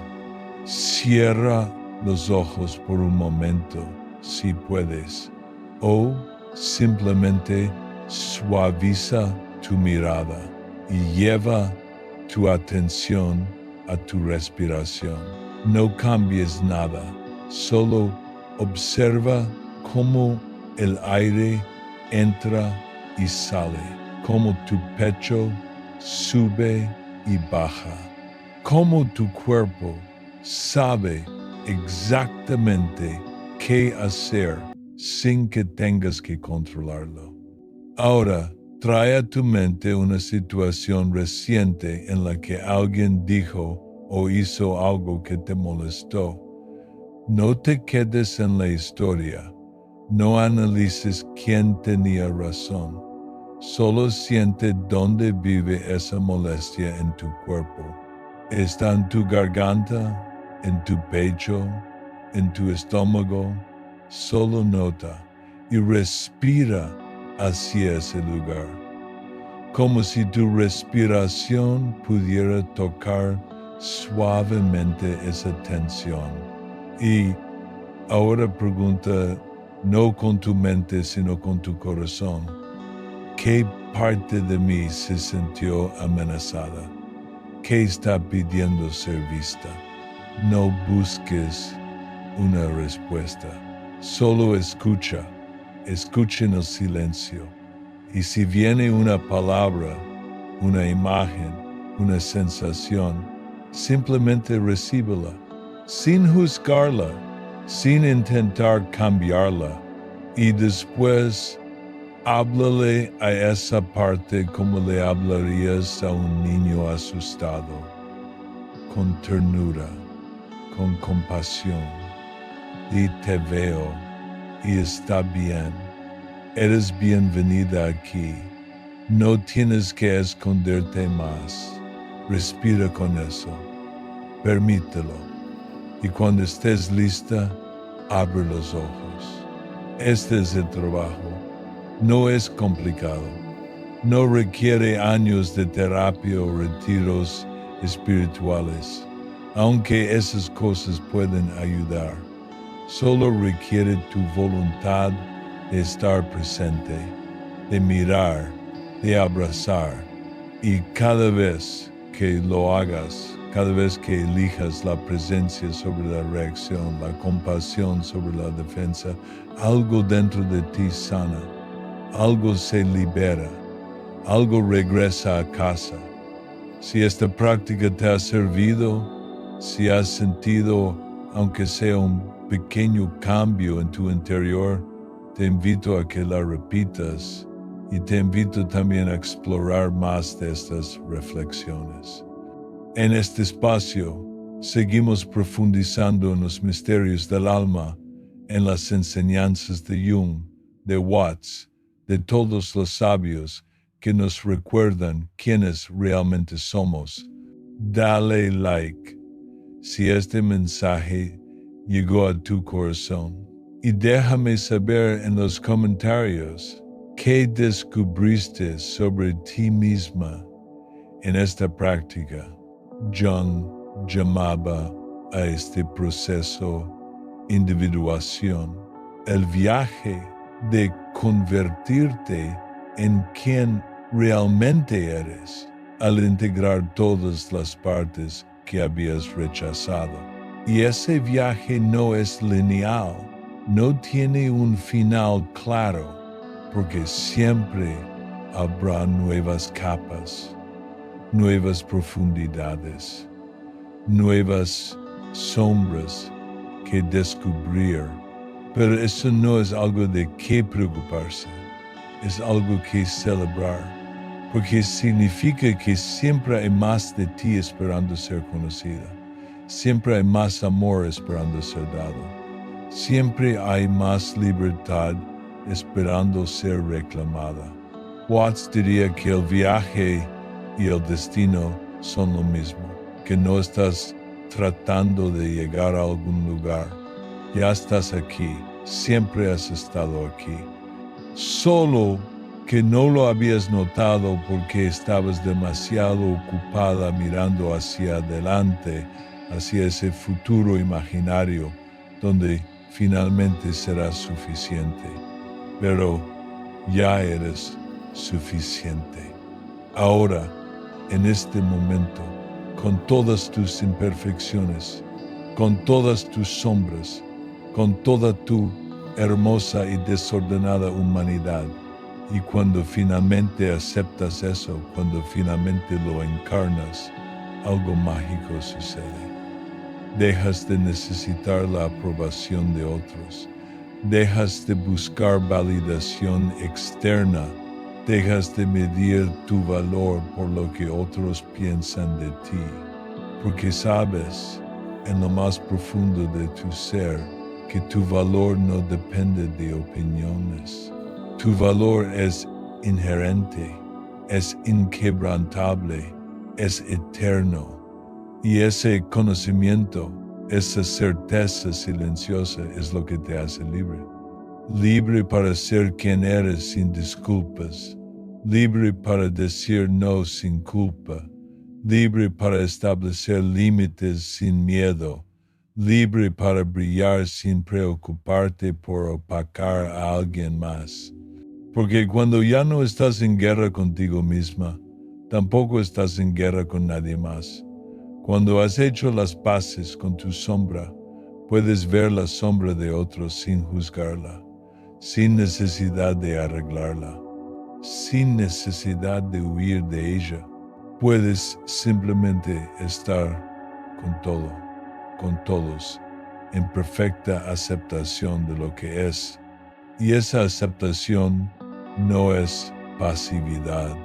Cierra los ojos por un momento, si puedes, o simplemente suaviza tu mirada y lleva tu atención a tu respiración. No cambies nada, solo observa cómo el aire entra y sale, cómo tu pecho sube y baja, cómo tu cuerpo sabe exactamente qué hacer sin que tengas que controlarlo. Ahora, trae a tu mente una situación reciente en la que alguien dijo o hizo algo que te molestó. No te quedes en la historia. No analices quién tenía razón. Solo siente dónde vive esa molestia en tu cuerpo. ¿Está en tu garganta, en tu pecho, en tu estómago? Solo nota y respira hacia ese lugar, como si tu respiración pudiera tocar suavemente esa tensión. Y ahora pregunta, no con tu mente, sino con tu corazón, ¿qué parte de mí se sintió amenazada? ¿Qué está pidiendo ser vista? No busques una respuesta, solo escucha en el silencio. Y si viene una palabra, una imagen, una sensación, simplemente recíbela, sin juzgarla, sin intentar cambiarla. Y después, háblale a esa parte como le hablarías a un niño asustado, con ternura, con compasión. Y te veo, y está bien. Eres bienvenida aquí. No tienes que esconderte más. Respira con eso. Permítelo. Y cuando estés lista, abre los ojos. Este es el trabajo. No es complicado. No requiere años de terapia o retiros espirituales, aunque esas cosas pueden ayudar. Solo requiere tu voluntad de estar presente, de mirar, de abrazar. Y cada vez que lo hagas, cada vez que elijas la presencia sobre la reacción, la compasión sobre la defensa, algo dentro de ti sana, algo se libera, algo regresa a casa. Si esta práctica te ha servido, si has sentido, aunque sea un pequeño cambio en tu interior, te invito a que la repitas y te invito también a explorar más de estas reflexiones. En este espacio, seguimos profundizando en los misterios del alma, en las enseñanzas de Jung, de Watts, de todos los sabios que nos recuerdan quiénes realmente somos. Dale like si este mensaje llegó a tu corazón y déjame saber en los comentarios qué descubriste sobre ti misma en esta práctica. Jung llamaba a este proceso individuación, el viaje de convertirte en quien realmente eres al integrar todas las partes que habías rechazado. Y ese viaje no es lineal, no tiene un final claro, porque siempre habrá nuevas capas, nuevas profundidades, nuevas sombras que descubrir. Pero eso no es algo de qué preocuparse, es algo que celebrar, porque significa que siempre hay más de ti esperando ser conocida, siempre hay más amor esperando ser dado, siempre hay más libertad esperando ser reclamada. Watts diría que el viaje y el destino son lo mismo, que no estás tratando de llegar a algún lugar, ya estás aquí, siempre has estado aquí. Solo que no lo habías notado porque estabas demasiado ocupada mirando hacia adelante, hacia ese futuro imaginario donde finalmente será suficiente. Pero ya eres suficiente. Ahora, en este momento, con todas tus imperfecciones, con todas tus sombras, con toda tu hermosa y desordenada humanidad. Y cuando finalmente aceptas eso, cuando finalmente lo encarnas, algo mágico sucede. Dejas de necesitar la aprobación de otros. Dejas de buscar validación externa. Dejas de medir tu valor por lo que otros piensan de ti. Porque sabes, en lo más profundo de tu ser, que tu valor no depende de opiniones. Tu valor es inherente, es inquebrantable, es eterno. Y ese conocimiento, esa certeza silenciosa es lo que te hace libre. Libre para ser quien eres sin disculpas. Libre para decir no sin culpa. Libre para establecer límites sin miedo. Libre para brillar sin preocuparte por opacar a alguien más. Porque cuando ya no estás en guerra contigo misma, tampoco estás en guerra con nadie más. Cuando has hecho las paces con tu sombra, puedes ver la sombra de otros sin juzgarla, sin necesidad de arreglarla, sin necesidad de huir de ella. Puedes simplemente estar con todo, con todos, en perfecta aceptación de lo que es. Y esa aceptación no es pasividad,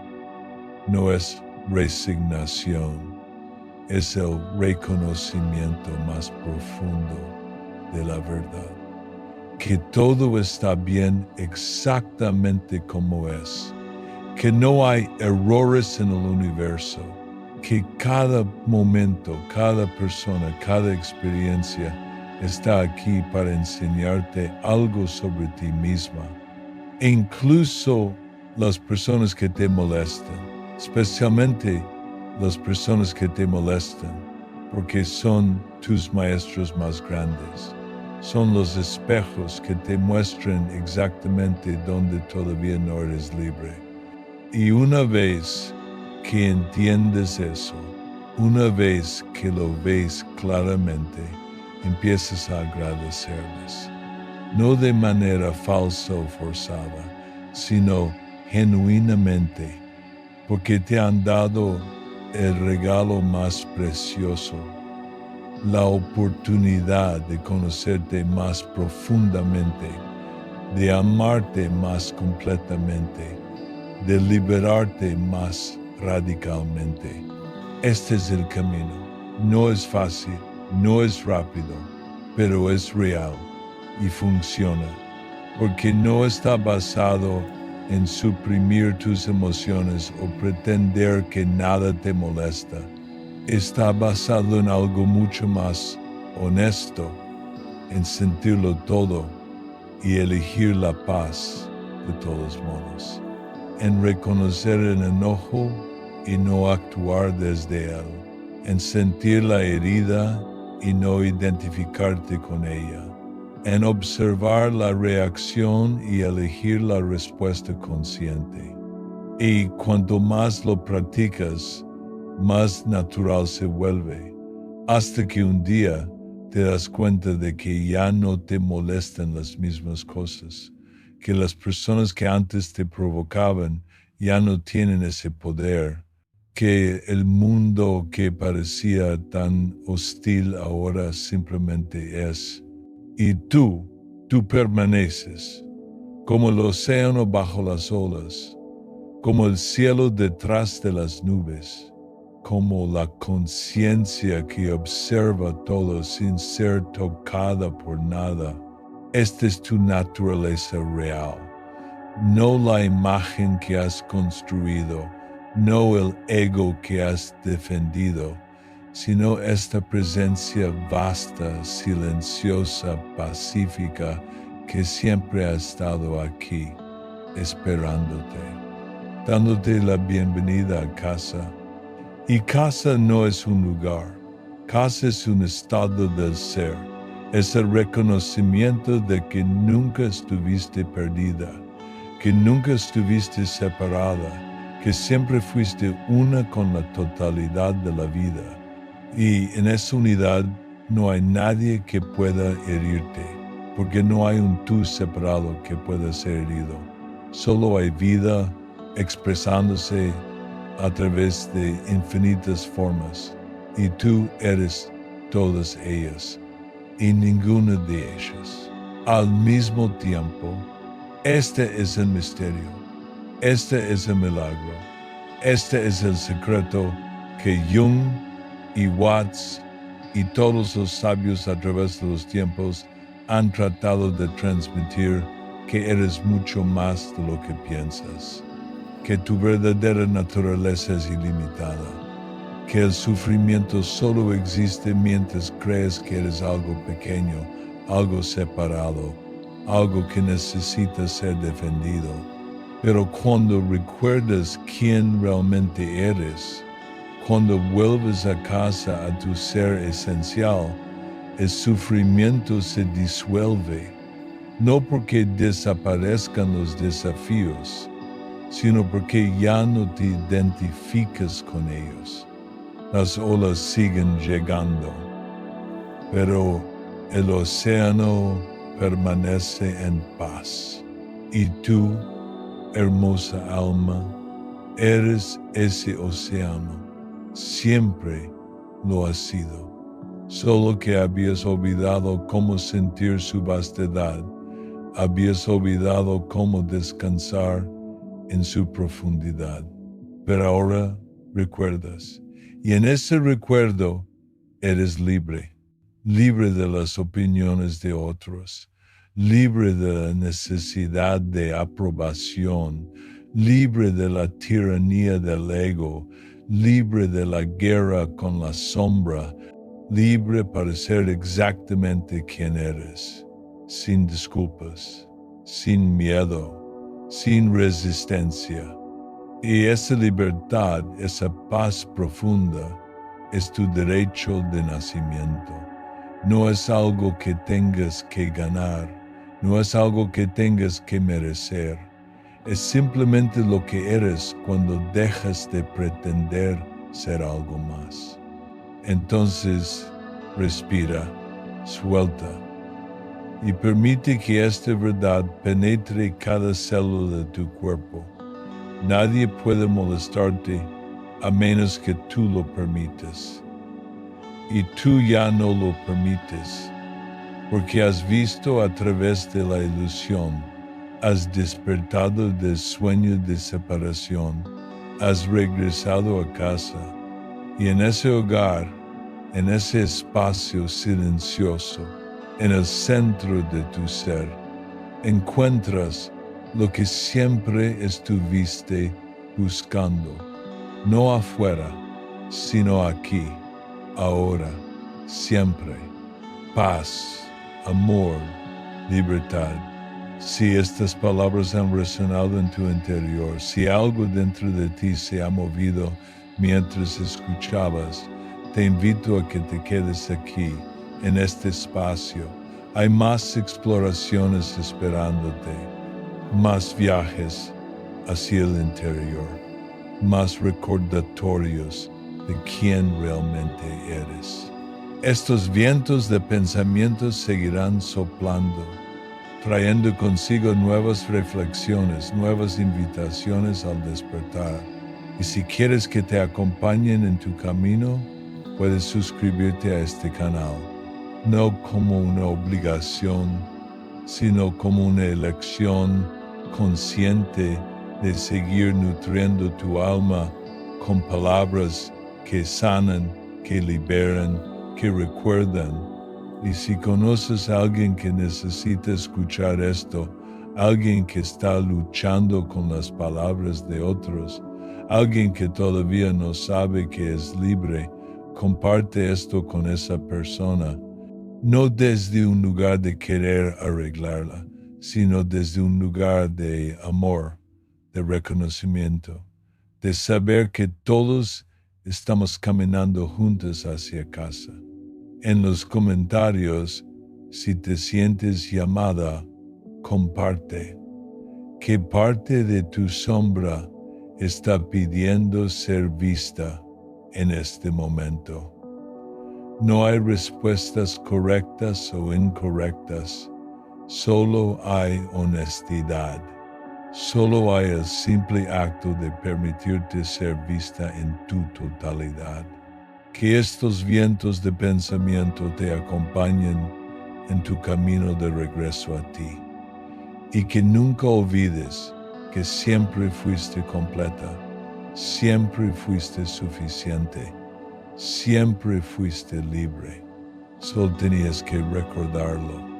no es resignación. Es el reconocimiento más profundo de la verdad. Que todo está bien exactamente como es. Que no hay errores en el universo. Que cada momento, cada persona, cada experiencia está aquí para enseñarte algo sobre ti misma. E incluso las personas que te molestan, especialmente las personas que te molestan, porque son tus maestros más grandes. Son los espejos que te muestran exactamente dónde todavía no eres libre. Y una vez que entiendes eso, una vez que lo ves claramente, empiezas a agradecerles. No de manera falsa o forzada, sino genuinamente, porque te han dado el regalo más precioso, la oportunidad de conocerte más profundamente, de amarte más completamente, de liberarte más radicalmente. Este es el camino. No es fácil, no es rápido, pero es real y funciona, porque no está basado en suprimir tus emociones o pretender que nada te molesta. Está basado en algo mucho más honesto, en sentirlo todo y elegir la paz de todos modos, en reconocer el enojo y no actuar desde él, en sentir la herida y no identificarte con ella, en observar la reacción y elegir la respuesta consciente. Y cuanto más lo practicas, más natural se vuelve, hasta que un día te das cuenta de que ya no te molestan las mismas cosas, que las personas que antes te provocaban ya no tienen ese poder, que el mundo que parecía tan hostil ahora simplemente es. Y tú permaneces, como el océano bajo las olas, como el cielo detrás de las nubes, como la conciencia que observa todo sin ser tocada por nada. Esta es tu naturaleza real, no la imagen que has construido, no el ego que has defendido, sino esta presencia vasta, silenciosa, pacífica, que siempre ha estado aquí, esperándote, dándote la bienvenida a casa. Y casa no es un lugar, casa es un estado del ser, es el reconocimiento de que nunca estuviste perdida, que nunca estuviste separada, que siempre fuiste una con la totalidad de la vida. Y en esa unidad no hay nadie que pueda herirte, porque no hay un tú separado que pueda ser herido. Solo hay vida expresándose a través de infinitas formas, y tú eres todas ellas, y ninguna de ellas. Al mismo tiempo, este es el misterio, este es el milagro, este es el secreto que Jung y Watts y todos los sabios a través de los tiempos han tratado de transmitir, que eres mucho más de lo que piensas, que tu verdadera naturaleza es ilimitada, que el sufrimiento solo existe mientras crees que eres algo pequeño, algo separado, algo que necesita ser defendido. Pero cuando recuerdas quién realmente eres, cuando vuelves a casa a tu ser esencial, el sufrimiento se disuelve, no porque desaparezcan los desafíos, sino porque ya no te identificas con ellos. Las olas siguen llegando, pero el océano permanece en paz. Y tú, hermosa alma, eres ese océano. Siempre lo has sido. Solo que habías olvidado cómo sentir su vastedad. Habías olvidado cómo descansar en su profundidad. Pero ahora recuerdas. Y en ese recuerdo eres libre. Libre de las opiniones de otros. Libre de la necesidad de aprobación. Libre de la tiranía del ego. Libre de la guerra con la sombra. Libre para ser exactamente quien eres. Sin disculpas. Sin miedo. Sin resistencia. Y esa libertad, esa paz profunda, es tu derecho de nacimiento. No es algo que tengas que ganar, no es algo que tengas que merecer. Es simplemente lo que eres cuando dejas de pretender ser algo más. Entonces, respira, suelta y permite que esta verdad penetre cada célula de tu cuerpo. Nadie puede molestarte a menos que tú lo permitas. Y tú ya no lo permites, porque has visto a través de la ilusión, has despertado del sueño de separación, has regresado a casa, y en ese hogar, en ese espacio silencioso, en el centro de tu ser, encuentras lo que siempre estuviste buscando, no afuera, sino aquí, ahora, siempre. Paz, amor, libertad. Si estas palabras han resonado en tu interior, si algo dentro de ti se ha movido mientras escuchabas, te invito a que te quedes aquí, en este espacio. Hay más exploraciones esperándote. Más viajes hacia el interior, más recordatorios de quién realmente eres. Estos vientos de pensamientos seguirán soplando, trayendo consigo nuevas reflexiones, nuevas invitaciones al despertar. Y si quieres que te acompañen en tu camino, puedes suscribirte a este canal, no como una obligación, sino como una elección consciente de seguir nutriendo tu alma con palabras que sanan, que liberan, que recuerdan. Y si conoces a alguien que necesita escuchar esto, alguien que está luchando con las palabras de otros, alguien que todavía no sabe que es libre, comparte esto con esa persona. No desde un lugar de querer arreglarla, sino desde un lugar de amor, de reconocimiento, de saber que todos estamos caminando juntos hacia casa. En los comentarios, si te sientes llamada, comparte. ¿Qué parte de tu sombra está pidiendo ser vista en este momento. No hay respuestas correctas o incorrectas, solo hay honestidad. Solo hay el simple acto de permitirte ser vista en tu totalidad. Que estos vientos de pensamiento te acompañen en tu camino de regreso a ti. Y que nunca olvides que siempre fuiste completa, siempre fuiste suficiente, siempre fuiste libre. Solo tenías que recordarlo.